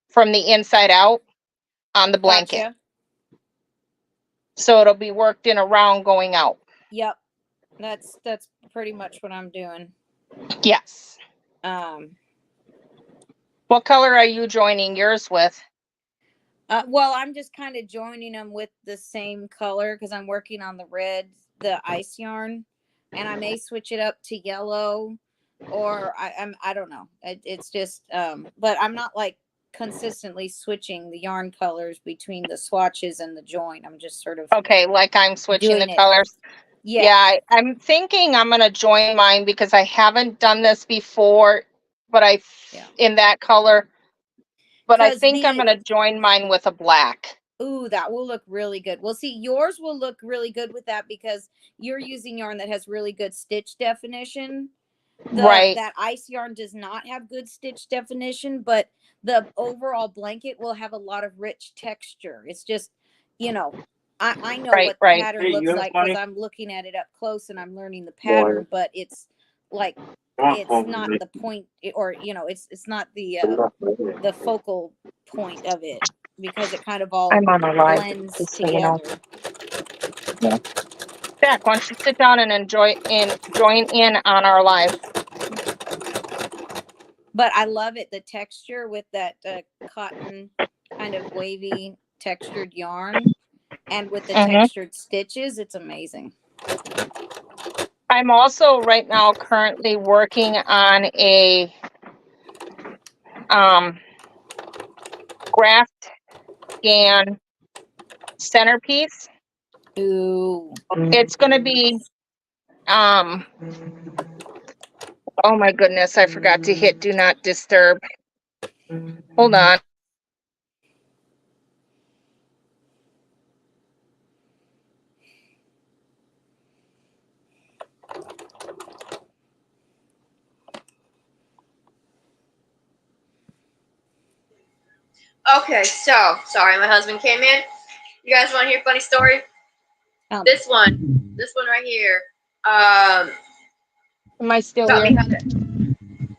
from the inside out on the blanket. Gotcha. So it'll be worked in around going out. Yep. That's pretty much what I'm doing. Yes. What color are you joining yours with? Well, I'm just kind of joining them with the same color because I'm working on the red, the ice yarn, and I may switch it up to yellow, or I don't know. It's just, but I'm not like consistently switching the yarn colors between the swatches and the join. I'm just sort of Okay, like I'm switching doing the it. colors. Yeah. Yeah, I'm thinking I'm gonna join mine because I haven't done this before, but Yeah. in that color. But I 'Cause think I'm the- gonna join mine with a black. Ooh, that will look really good. Well, see, yours will look really good with that because you're using yarn that has really good stitch definition. Right. That ice yarn does not have good stitch definition, but the overall blanket will have a lot of rich texture. It's just, you know, I know Right, what the right. pattern Hey, looks you like because money? I'm looking at it up close and I'm learning the pattern, but it's like it's not the point, or you know, it's not the focal point of it because it kind of all I'm on a live, blends just so you know. together. Jack, why don't you sit down and join in on our live? But I love it, the texture with that cotton kind of wavy textured yarn and with the textured stitches. It's amazing. I'm also right now currently working on a graft GAN centerpiece. Ooh. It's going to be oh my goodness, I forgot to hit do not disturb. Hold on. Okay, so sorry, my husband came in. You guys want to hear a funny story? This one right here. Am I still Taught here? me how to.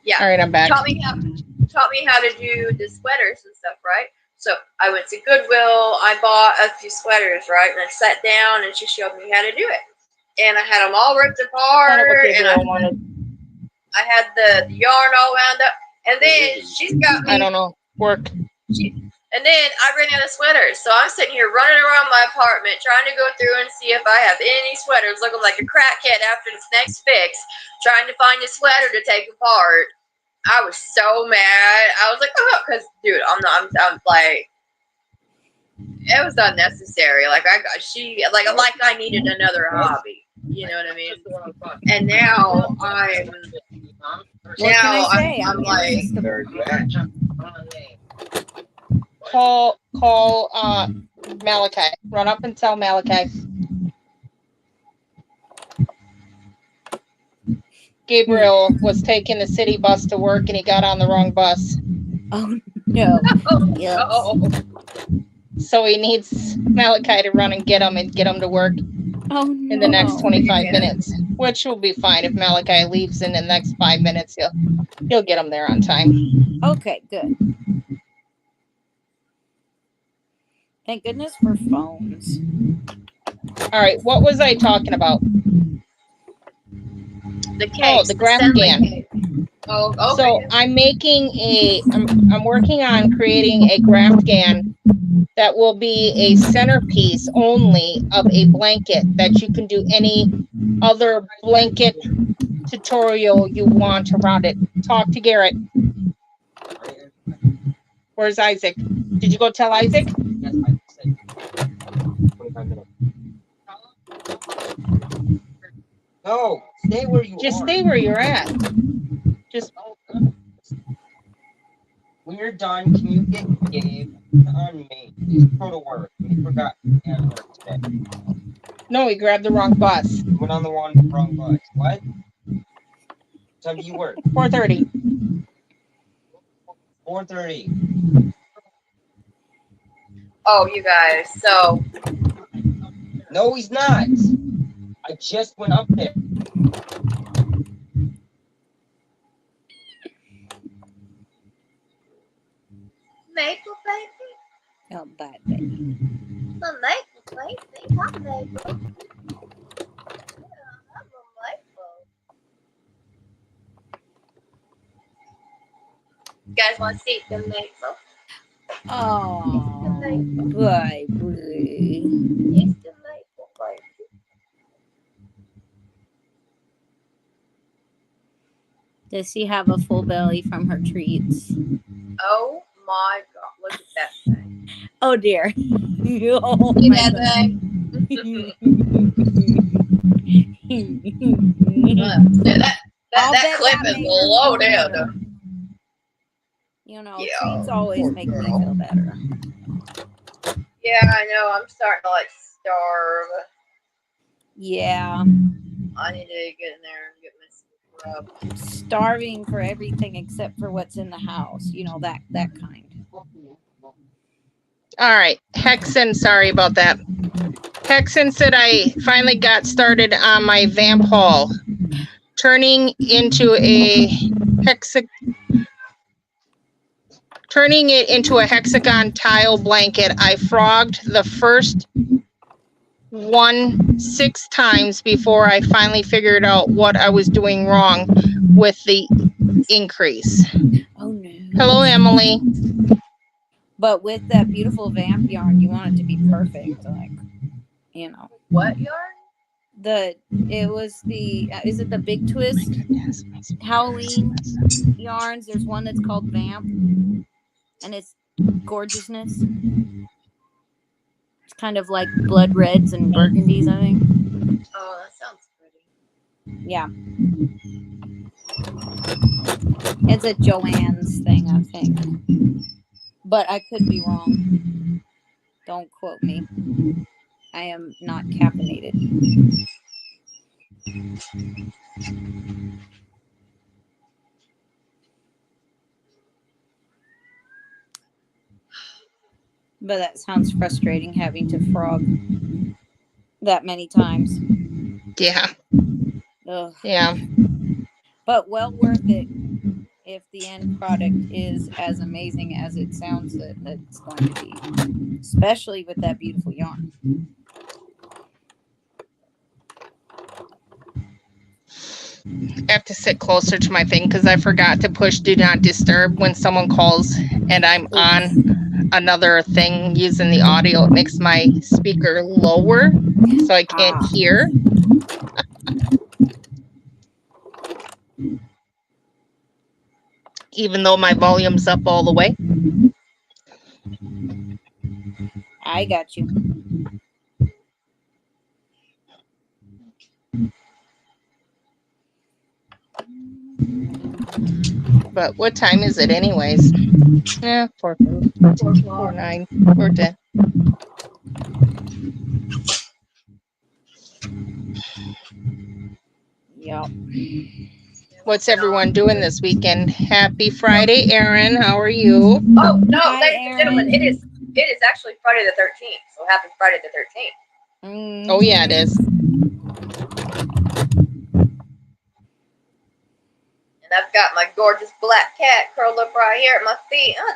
Yeah. All right, I'm back. Taught me how to do the sweaters and stuff, right? So I went to Goodwill. I bought a few sweaters, right? And I sat down and she showed me how to do it. And I had them all ripped apart, and I had the yarn all wound up. And then she's got me. I don't know. Work. And then I ran out of sweaters. So I'm sitting here running around my apartment trying to go through and see if I have any sweaters, looking like a crackhead after this next fix, trying to find a sweater to take apart. I was so mad. I was like, oh, because, dude, I'm like, it was unnecessary. Like, I needed another hobby. You know what I mean? And now I'm like, Call Malachi. Run up and tell Malachi. Gabriel was taking the city bus to work and he got on the wrong bus. Oh no. no. So he needs Malachi to run and get him to work in the next 25 minutes, which will be fine. If Malachi leaves in the next 5 minutes, he'll get him there on time. Okay, good. Thank goodness for phones. Mm-hmm. All right, what was I talking about? The cakes, the graft GAN. Oh, okay. So I'm working on creating a graft GAN that will be a centerpiece only of a blanket that you can do any other blanket tutorial you want around it. Talk to Garrett. Where's Isaac? Did you go tell Isaac? Yes, I said 25 minutes. No, stay where you are. Just stay where you're at. Just when you're done, can you get Gabe on me? He's go to work. He forgot at work today. No, he grabbed the wrong bus. He went on the wrong bus. What? What time do you work? 4:30. 4:30. Oh, you guys. So. No, he's not. I just went up there. Maple baby. Oh, bad baby. The maple baby. Hi, maple. Yeah, I'm a maple. You guys want to see the maple? Oh, baby. It's the maple baby. Does she have a full belly from her treats? Oh my god, look at that thing. Oh dear. Oh See my that God. thing? Yeah, I'll that bet clip that is made her feel loaded. better. You know, Yeah. treats always Poor make me girl. feel better. Yeah, I know. I'm starting to like starve. Yeah. I need to get in there and get me some grub. Starving for everything except for what's in the house. You know, that kind. All right. Hexen, sorry about that. Hexen said I finally got started on my vamp haul. Turning into a turning it into a hexagon tile blanket. I frogged the first one 6 times before I finally figured out what I was doing wrong with the increase. Oh no. Hello, Emily. But with that beautiful vamp yarn, you want it to be perfect. Like, you know. What yarn? It was is it the Big Twist Halloween yarns? There's one that's called Vamp, and it's gorgeousness. It's kind of like blood reds and burgundies, I think. Oh, that sounds pretty. Yeah. It's a Joann's thing, I think. But I could be wrong. Don't quote me. I am not caffeinated. But that sounds frustrating having to frog that many times. Yeah. Ugh. Yeah. But well worth it if the end product is as amazing as it sounds that it's going to be. Especially with that beautiful yarn. I have to sit closer to my thing because I forgot to push do not disturb when someone calls and I'm on another thing using the audio. It makes my speaker lower so I can't hear. Even though my volume's up all the way. I got you. But what time is it anyways? Yeah, 4 or 9 or 10. Yep. What's everyone doing this weekend? Happy Friday, Erin. How are you? Oh no, Hi, ladies and gentlemen, Erin. it is actually Friday the 13th. So happy Friday the 13th. Mm-hmm. Oh yeah, it is. And I've got my gorgeous black cat curled up right here at my feet. Oh,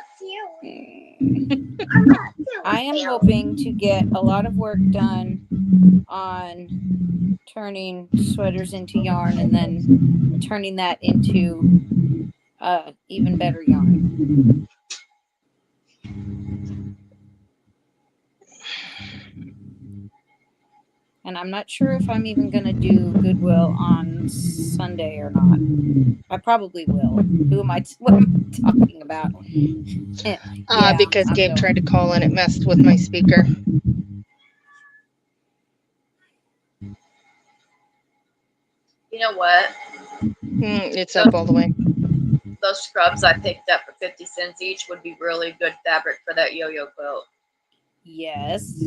I am hoping to get a lot of work done on turning sweaters into yarn and then turning that into even better yarn. And I'm not sure if I'm even going to do Goodwill on Sunday or not. I probably will. What am I talking about? Yeah, because I'm Gabe going. tried to call and it messed with my speaker. you know what? It's up all the way. Those scrubs I picked up for 50 cents each would be really good fabric for that yo-yo quilt. Yes. I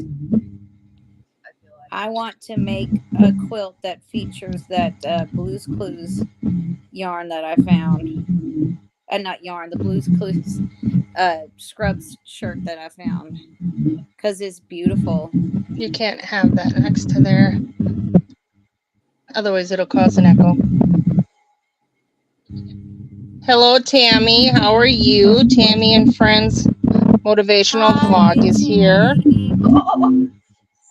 feel like. I want to make a quilt that features that Blue's Clues yarn that I found. Not yarn, the Blue's Clues scrubs shirt that I found. Because it's beautiful. You can't have that next to there. Otherwise, it'll cause an echo. Hello, Tammy. How are you? Tammy and Friends Motivational Vlog is here.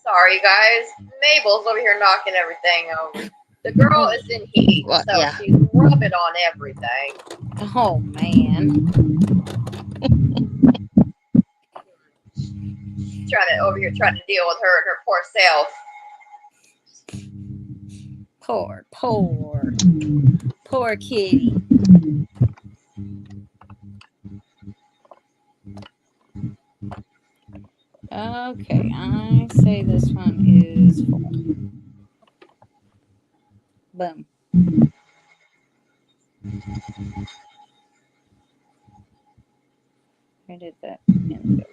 Sorry, guys. Mabel's over here knocking everything over. The girl is in heat, Well, so yeah. she's rubbing on everything. Oh, man. Trying to deal with her and her poor self. Poor kitty. Okay, I say this one is full. Boom. Where did that end go?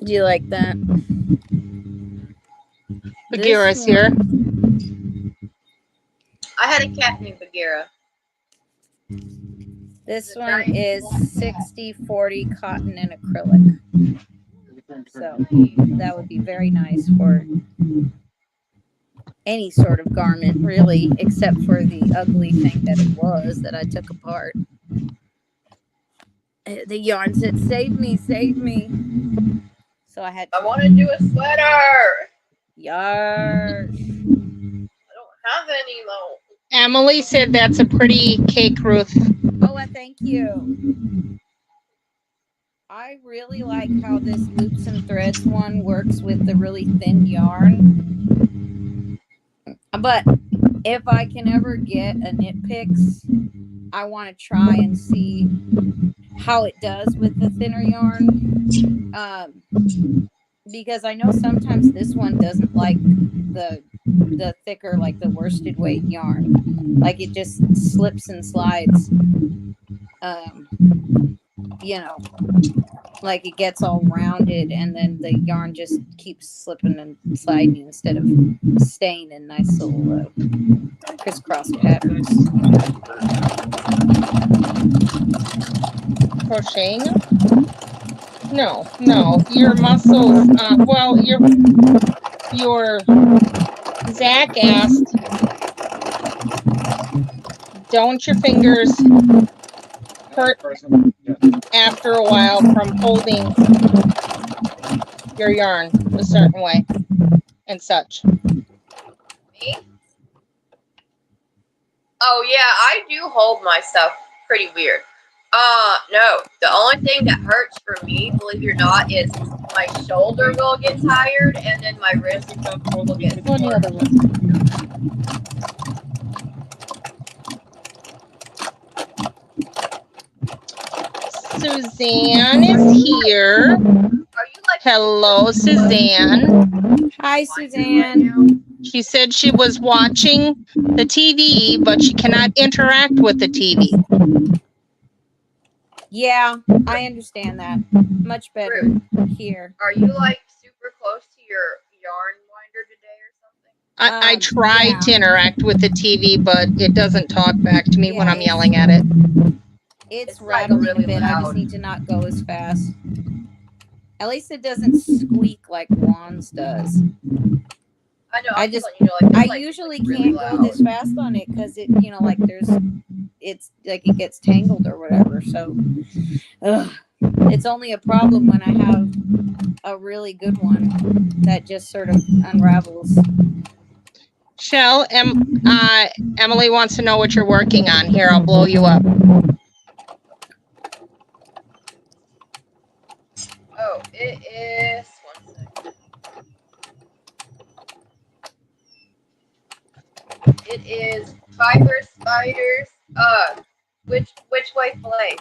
Do you like that? Bagheera's here. I had a cat named Bagheera. This one is 60-40 cotton and acrylic. So that would be very nice for any sort of garment, really, except for the ugly thing that it was that I took apart. The yarn said, "Save me, save me." So I had to. I want to do a sweater. Yarn. I don't have any though. Emily said that's a pretty cake, Ruth. Oh, thank you. I really like how this loops and threads one works with the really thin yarn. But if I can ever get a knit picks, I want to try and see how it does with the thinner yarn. Because I know sometimes this one doesn't like the thicker, like the worsted weight yarn. Like it just slips and slides. You know, like it gets all rounded and then the yarn just keeps slipping and sliding instead of staying in nice little crisscross patterns. Crocheting? No, your muscles, well, your Zach asked, don't your fingers hurt after a while from holding your yarn a certain way and such? Me? Oh yeah, I do hold my stuff pretty weird. No. The only thing that hurts for me, believe it or not, is my shoulder will get tired and then my wrist will get Go in the sore. other room. Suzanne is here. Are you like Hello, Suzanne. Hi, Suzanne. She said she was watching the TV, but she cannot interact with the TV. Yeah, I understand that. Much better here. Are you like super close to your yarn winder today or something? I tried to interact with the TV, but it doesn't talk back to me when I'm yelling at it. It's like rattling really a bit. I just loud. need to not go as fast. At least it doesn't squeak like Juan's does. I know. I just, you know, like, I like, usually really can't go this fast on it because it, you know, like it's like it gets tangled or whatever. So, it's only a problem when I have a really good one that just sort of unravels. Shell, Emily wants to know what you're working on. Here, I'll blow you up. Oh, it is. One second. It is Fiber Spiders. Which way play?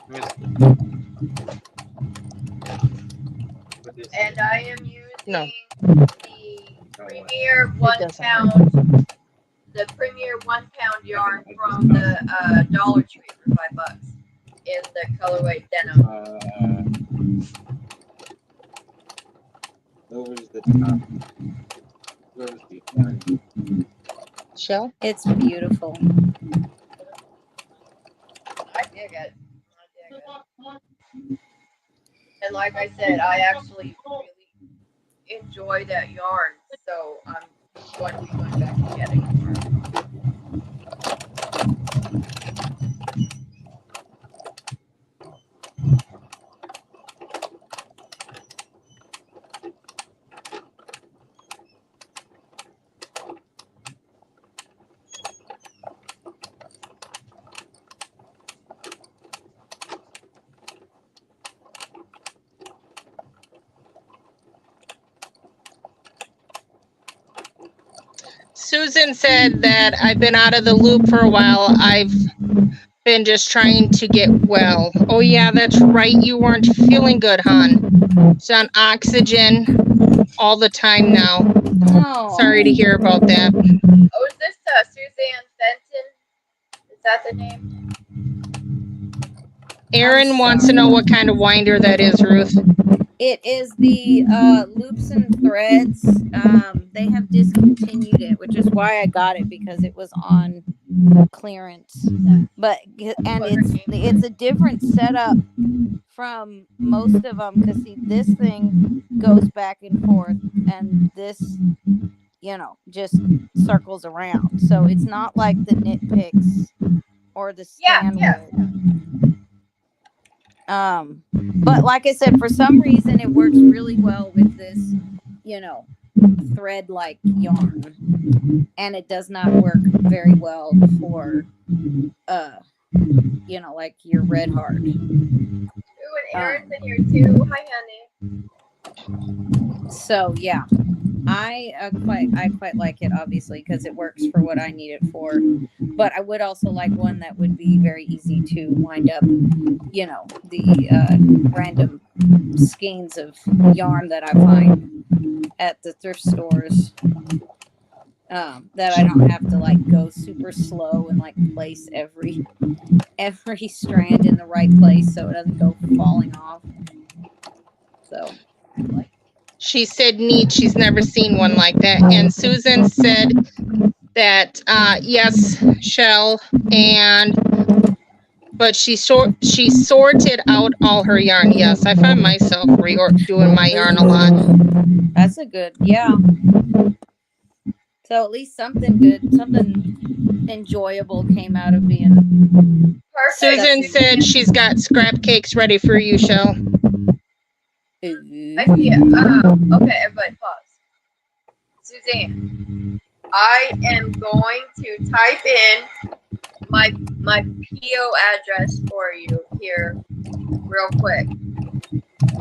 And I am using the Premier 1 pound. The Premier 1 pound yarn from the Dollar Tree for $5 in the colorway denim. Where's the top? Where's the orange? Shell? It's beautiful. I dig it. And like I said, I actually really enjoy that yarn, so I'm going to be going back and getting it. Susan said that I've been out of the loop for a while. I've been just trying to get well. Oh yeah, that's right. You weren't feeling good, hon. She's on oxygen all the time now. No. Sorry to hear about that. Oh, is this Suzanne Fenton? Is that the name? Aaron wants to know what kind of winder that is, Ruth. It is the Loops and Threads. They have discontinued it, which is why I got it, because it was on clearance. But it's a different setup from most of them, because see, this thing goes back and forth, and this, you know, just circles around. So it's not like the Knit Picks or the Stanwood. But like I said, for some reason it works really well with this, you know, thread like yarn, and it does not work very well for you know, like your red heart. Ooh, and Erin's in here too. Hi, honey. So yeah, I quite like it, obviously, because it works for what I need it for. But I would also like one that would be very easy to wind up, you know, the random skeins of yarn that I find at the thrift stores, that I don't have to like go super slow and like place every strand in the right place so it doesn't go falling off. So like, She said neat. She's never seen one like that. And Susan said that yes, Shell, but she sorted out all her yarn. Yes, I find myself doing my yarn a lot. That's a good, yeah. So at least something good, something enjoyable came out of being. Perfect. Susan said she's got scrap cakes ready for you, Shell. I see it. Okay, everybody pause. Suzanne, I am going to type in my PO address for you here real quick.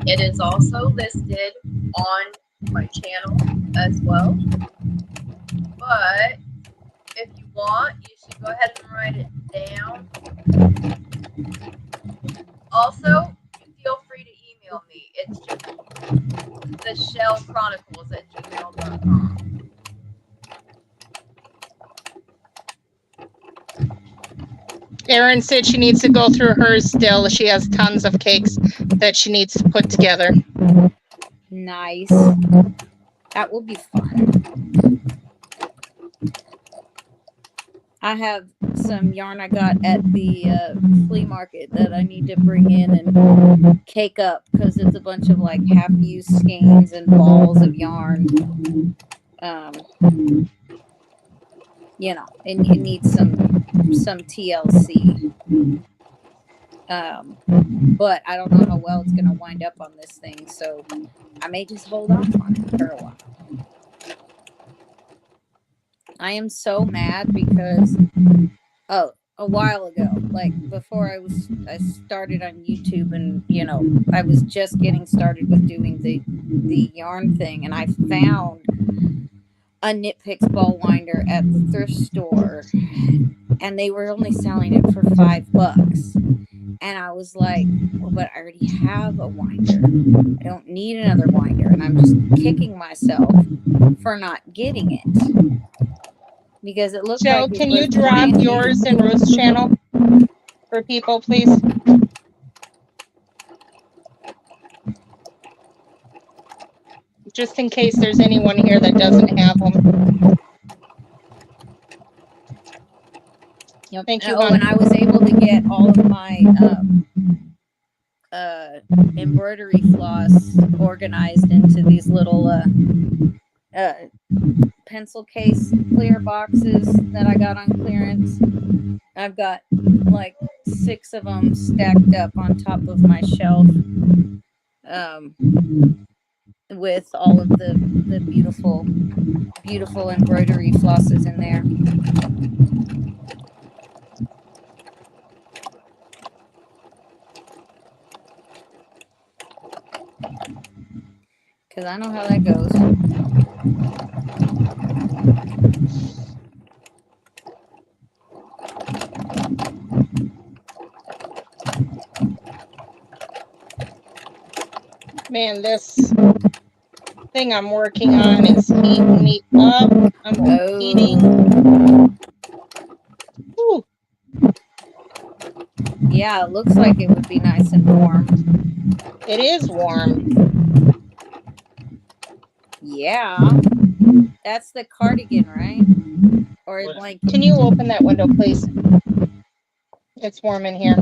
It is also listed on my channel as well. But if you want, you should go ahead and write it down. Also, feel free to email me. It's just theshellchronicles@gmail.com. Erin said she needs to go through hers still. She has tons of cakes that she needs to put together. Nice. That will be fun. I have some yarn I got at the flea market that I need to bring in and cake up, because it's a bunch of like half-used skeins and balls of yarn. You know, and you need some TLC. But I don't know how well it's going to wind up on this thing, so I may just hold off on it for a while. I am so mad because a while ago, like before I started on YouTube, and you know, I was just getting started with doing the yarn thing, and I found a Knit Picks ball winder at the thrift store, and they were only selling it for $5. And I was like, well, but I already have a winder. I don't need another winder. And I'm just kicking myself for not getting it. Because it looked Jill, like can you drop yours and Ruth's channel for people, please? Just in case there's anyone here that doesn't have them. Yep. Thank you, Oh, and I was able to get all of my embroidery floss organized into these little pencil case clear boxes that I got on clearance. I've got like 6 of them stacked up on top of my shelf, with all of the beautiful embroidery flosses in there. Because I know how that goes. Man, this thing I'm working on is heating me up. I'm overheating. Oh, Ooh, yeah, it looks like it would be nice and warm. it is warm. Yeah. That's the cardigan, right? Or a What? blanket. Can you open that window, please? It's warm in here.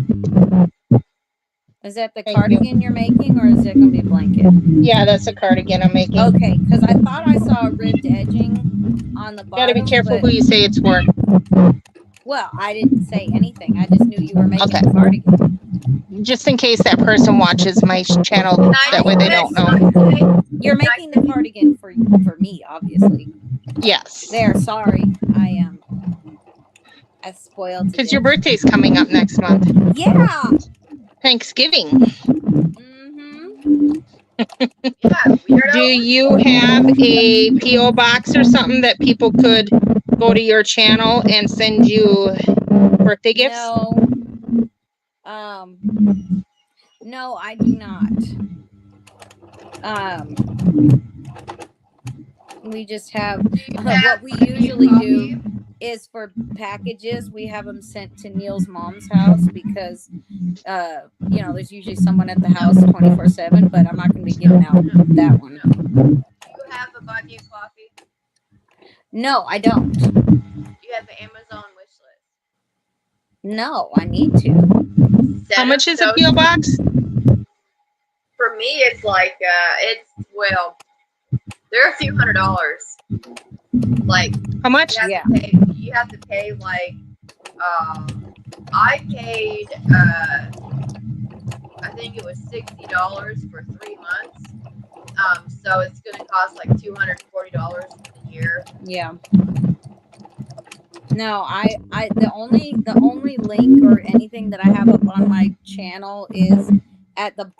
Is that the Thank you. cardigan you're making, or is it going to be a blanket? Yeah, that's a cardigan I'm making. Okay, because I thought I saw a ribbed edging on the bottom. Gotta be careful but, who you say it's for. well, I didn't say anything. I just knew you were making Okay. a cardigan. Just in case that person watches my channel, that way they don't know. You're making the cardigan for me, obviously. Yes. There, sorry. I spoiled Because it. your birthday's coming up next month. Yeah. Thanksgiving. Mm-hmm. Yeah, weirdo. Do you have a P.O. box or something that people could go to your channel and send you birthday gifts? No. No, I do not. We just have what we usually do is for packages, we have them sent to Neil's mom's house because there's usually someone at the house 24/7, but I'm not going to be giving out that one. Do you have a buy me a coffee? No, I don't. Do you have an Amazon wish list? No, I need to. How much is a P.O. box? For me, it's like they're a few $100s. Like How much? you have to pay like I paid I think it was $60 for 3 months. So it's gonna cost like $240 for the year. Yeah. No, I the only link or anything that I have up on my channel is at the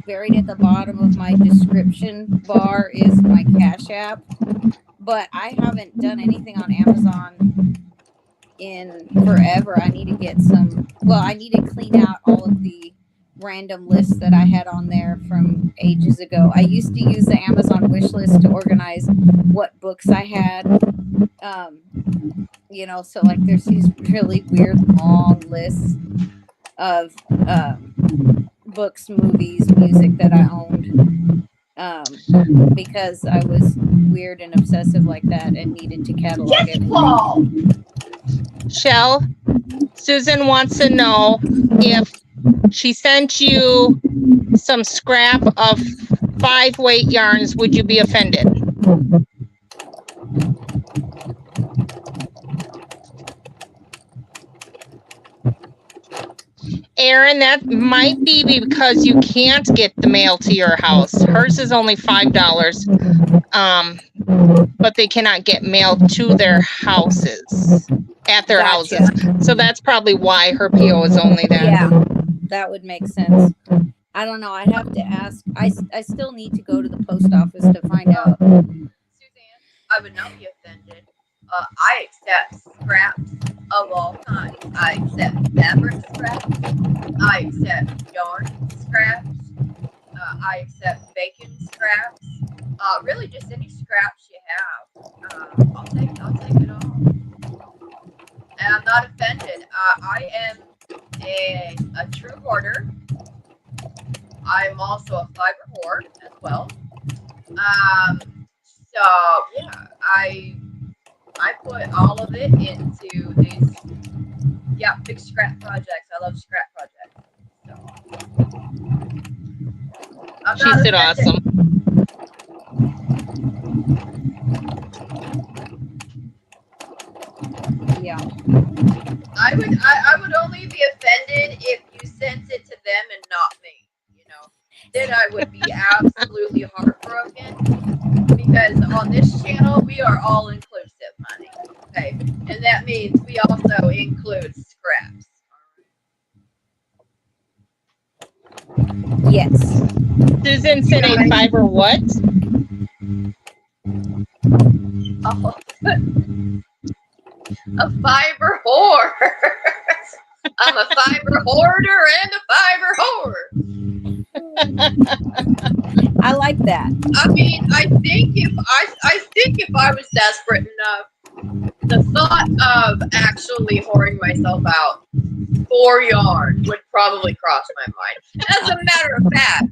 buried at the bottom of my description bar is my Cash App. But I haven't done anything on Amazon in forever. I need to get I need to clean out all of the random lists that I had on there from ages ago. I used to use the Amazon wish list to organize what books I had. So like there's these really weird long lists of books, movies, music that I owned. Because I was weird and obsessive like that and needed to catalog everything. Shell, Susan wants to know if she sent you some scrap of 5-weight yarns, would you be offended? Aaron, that might be because you can't get the mail to your house. Hers is only $5. But they cannot get mail to their houses, at their houses. So that's probably why her PO is only that. Yeah, that would make sense. I don't know. I'd have to ask. I still need to go to the post office to find out. Suzanne, I would not be offended. I accept scraps of all kinds. I accept fabric scraps. I accept yarn scraps. I accept bacon scraps. Really, just any scraps you have. I'll take it all. And I'm not offended. I am a true hoarder. I'm also a fiber whore as well. So yeah, I put all of it into these big scrap projects. I love scrap projects. So She said awesome. Yeah. I would only be offended if you sent it to them and not me. Then I would be absolutely heartbroken, because on this channel we are all inclusive, honey. Okay, and that means we also include scraps. Yes. Susan said a fiber what? Oh, a fiber whore. I'm a fiber hoarder and a fiber whore. I like that. I mean, I think if I was desperate enough, the thought of actually whoring myself out for yarn would probably cross my mind. As a matter of fact,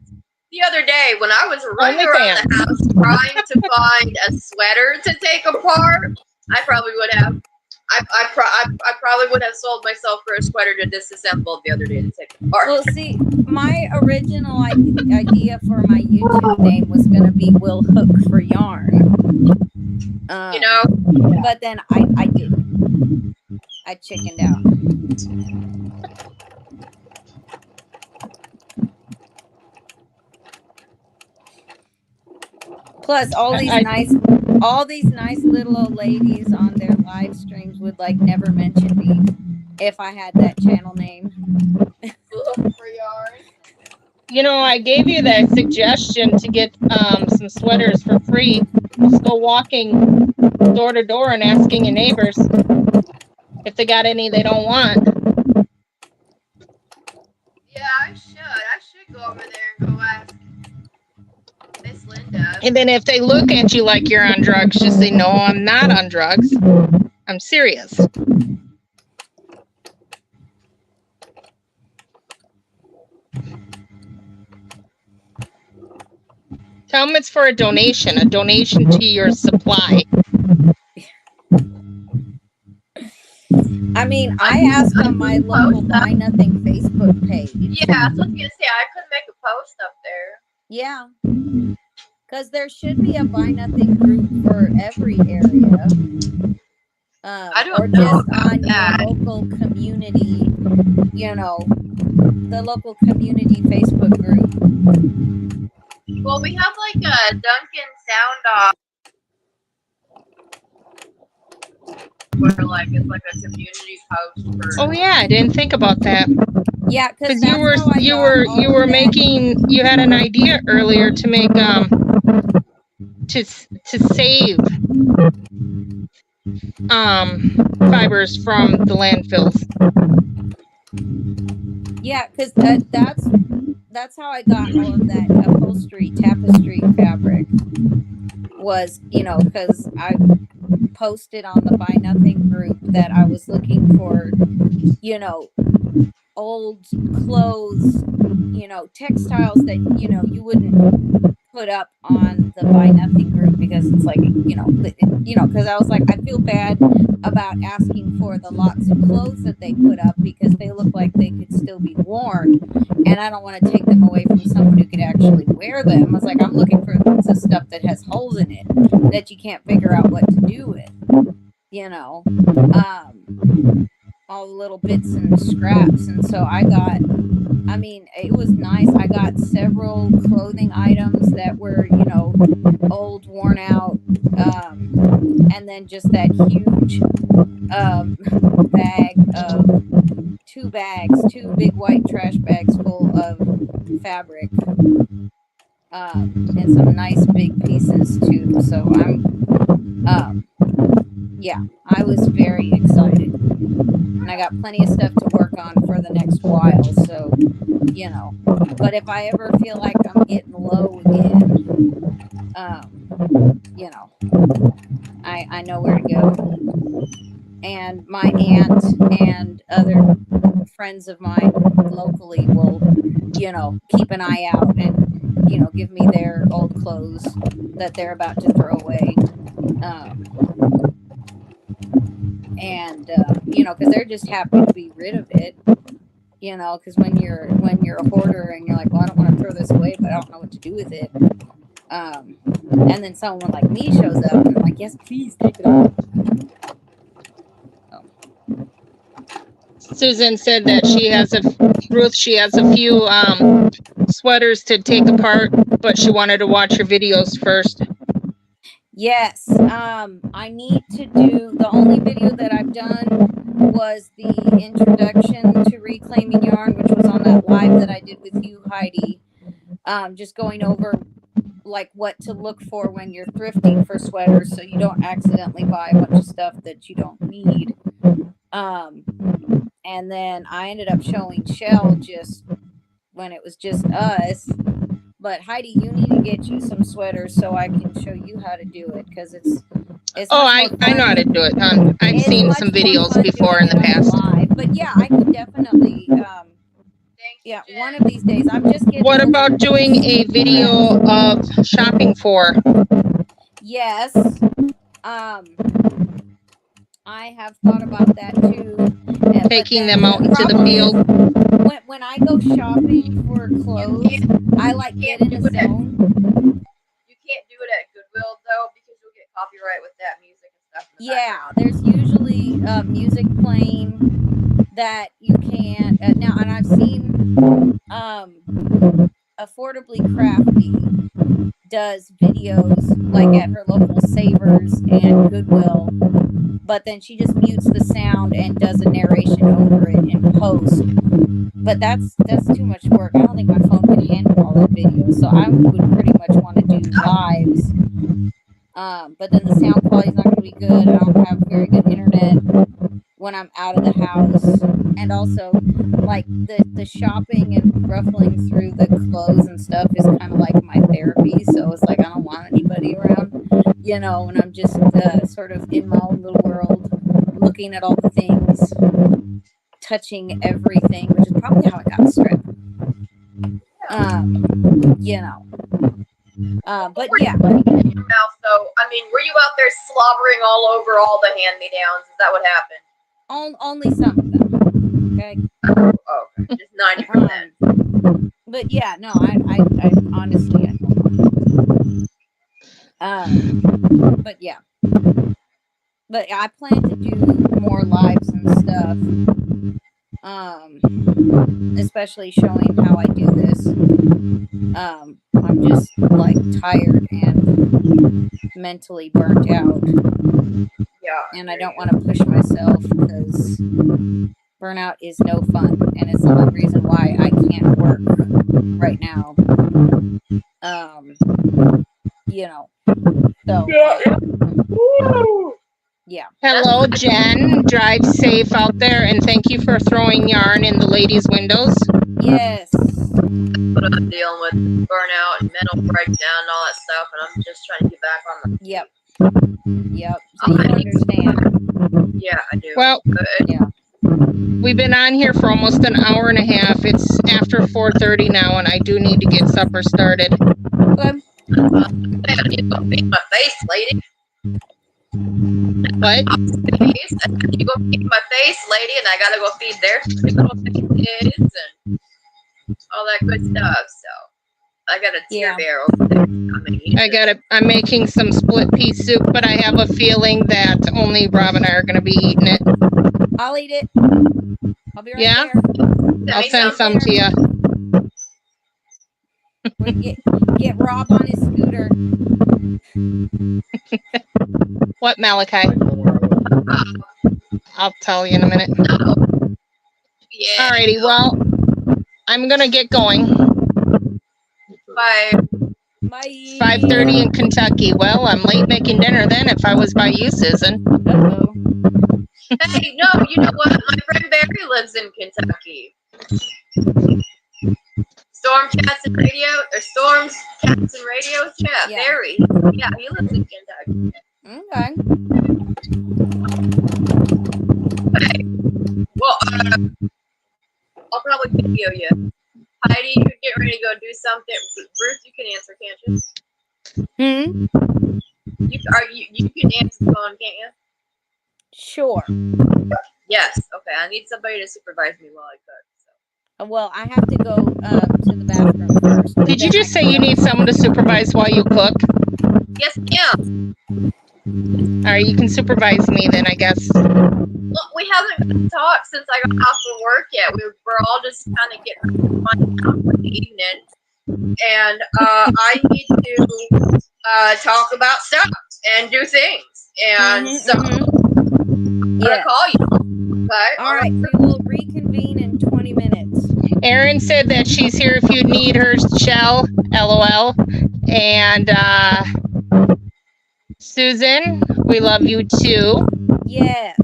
the other day when I was running around the house trying to find a sweater to take apart, I probably would have. I probably would have sold myself for a sweater to disassemble the other day to take apart. Well, see, my original idea for my YouTube name was going to be Will Hook for Yarn. You know? But then I didn't. I chickened out. Plus, all these nice little old ladies on their live streams would like never mention me if I had that channel name. Will Hook for Yarn. You know, I gave you that suggestion to get some sweaters for free. Just go walking door to door and asking your neighbors if they got any they don't want. Yeah, I should go over there and go ask Miss Linda. And then if they look at you like you're on drugs, just say, no, I'm not on drugs. I'm serious. Tell them it's for a donation to your supply. I mean, I asked on my local Buy Nothing Facebook page. Yeah, I was gonna say I could make a post up there. Yeah, because there should be a Buy Nothing group for every area. I don't or know just about on that. your local community, you know, the local community Facebook group. Well, we have like a Duncan sound off where like it's like a community post for. Oh yeah, I didn't think about that. Yeah, because you were making, you had an idea earlier to make to save fibers from the landfills. Yeah, because that's how I got all of that upholstery tapestry fabric. Was, you know, because I posted on the Buy Nothing group that I was looking for, you know, old clothes, you know, textiles that, you know, you wouldn't put up on the Buy Nothing group because it's like, you know, because I was like, I feel bad about asking for the lots of clothes that they put up because they look like they could still be worn, and I don't want to take them away from someone who could actually wear them. I was like, I'm looking for the stuff that has holes in it that you can't figure out what to do with, you know, all the little bits and scraps. And so I got, I mean, it was nice. I got several clothing items that were, you know, old, worn out, and then just that huge bag of two big white trash bags full of fabric, and some nice big pieces too. So yeah, I was very excited, and I got plenty of stuff to work on for the next while. So, you know, but if I ever feel like I'm getting low again, you know, I know where to go. And my aunt and other friends of mine locally will, you know, keep an eye out and, you know, give me their old clothes that they're about to throw away. And you know, because they're just happy to be rid of it, you know, because when you're a hoarder and you're like, well, I don't want to throw this away, but I don't know what to do with it, and then someone like me shows up and I'm like, yes, please take it off. Susan said that she has a few sweaters to take apart, but she wanted to watch your videos first. Yes, I need to do, the only video that I've done was the introduction to Reclaiming Yarn, which was on that live that I did with you, Heidi, just going over like what to look for when you're thrifting for sweaters so you don't accidentally buy a bunch of stuff that you don't need. And then I ended up showing Shell just when it was just us, But Heidi, you need to get you some sweaters so I can show you how to do it, because it's Oh, much more I know how to fun. do it. I've It's seen much some more videos fun before doing in the it on past. live. But yeah, I could definitely Thanks, yeah, Jen. one of these days. I'm just getting What over about doing this a video of shopping for? Yes. I have thought about that too. But Taking then them out the into the problem field? is when I go shopping for clothes, I like get in a zone. You can't do it at Goodwill though, because you'll get copyright with that music and stuff in the Yeah, background. there's usually music playing that you can't now, and I've seen Affordably Crafty does videos like at her local Savers and Goodwill, but then she just mutes the sound and does a narration over it in post. But that's too much work. I don't think my phone can handle all that video, so I would pretty much want to do lives. But then the sound quality is not going to be good. I don't have very good internet when I'm out of the house, and also like the shopping and ruffling through the clothes and stuff is kind of like my therapy. So it's like I don't want anybody around, and I'm just sort of in my own little world, looking at all the things, touching everything, which is probably how I got strep. But yeah. Mouth though. I mean, were you out there slobbering all over all the hand-me-downs? Is that what happened? Only some of them. Okay. Oh, okay. Just 90%. But yeah, no, I honestly, I don't. But yeah. But I plan to do more lives and stuff. Especially showing how I do this. I'm just like tired and mentally burnt out. Yeah. And I don't want to push myself because burnout is no fun, and it's the whole reason why I can't work right now. So yeah. Hello, Jen. Drive safe out there, and thank you for throwing yarn in the ladies' windows. Yes. What I'm dealing with, burnout and mental breakdown and all that stuff, and I'm just trying to get back on the. Yep. So you understand. Yeah, I do. Well, yeah. We've been on here for almost an hour and a half. It's after 4:30 now, and I do need to get supper started. I need to feed my face, lady. What? You go feed my face, lady, and I gotta go feed their little kids and all that good stuff. So I got a tear bear over there. I'm making some split pea soup, but I have a feeling that only Rob and I are going to be eating it. I'll eat it. I'll be right there. I'll send some to you. Get Rob on his scooter. What, Malachi? I'll tell you in a minute. Yeah. Alrighty, well, I'm going to get going. Bye. It's 5:30 in Kentucky. Well, I'm late making dinner then if I was by you, Susan. Uh-oh. Hey, no, you know what? My friend Barry lives in Kentucky. Storms, Cats, and Radio Chat. Yeah. Barry. Yeah, he lives in Kentucky. Okay. Okay. Well, I'll probably video you. Heidi, you get ready to go do something. Bruce, you can answer, can't you? You can answer the phone, can't you? Sure. Yes. Okay. I need somebody to supervise me while I cook. So. Well, I have to go to the bathroom first. Did you just say you need someone to supervise while you cook? Yes, ma'am. All right, you can supervise me then, I guess. Well, we haven't talked since I got off of work yet. We're all just kind of getting fun for the evening, and I need to talk about stuff and do things, and I'm gonna call you. Okay. All right. We will reconvene in 20 minutes. Erin said that she's here if you need her, Shell, LOL. And Susan, we love you too. Yes.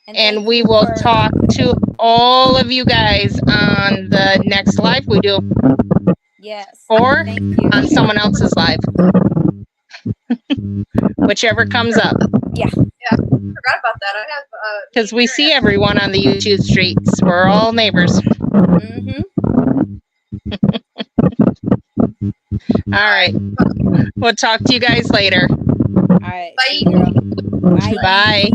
And we will talk to all of you guys on the next live we do. Yes. Or Thank you. on someone else's live. Whichever comes up. Forgot about that. I have Because we see everyone on the YouTube streets. We're all neighbors. Mm-hmm. All right. We'll talk to you guys later. All right. See you, girl. Bye.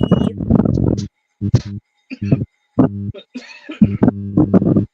Bye.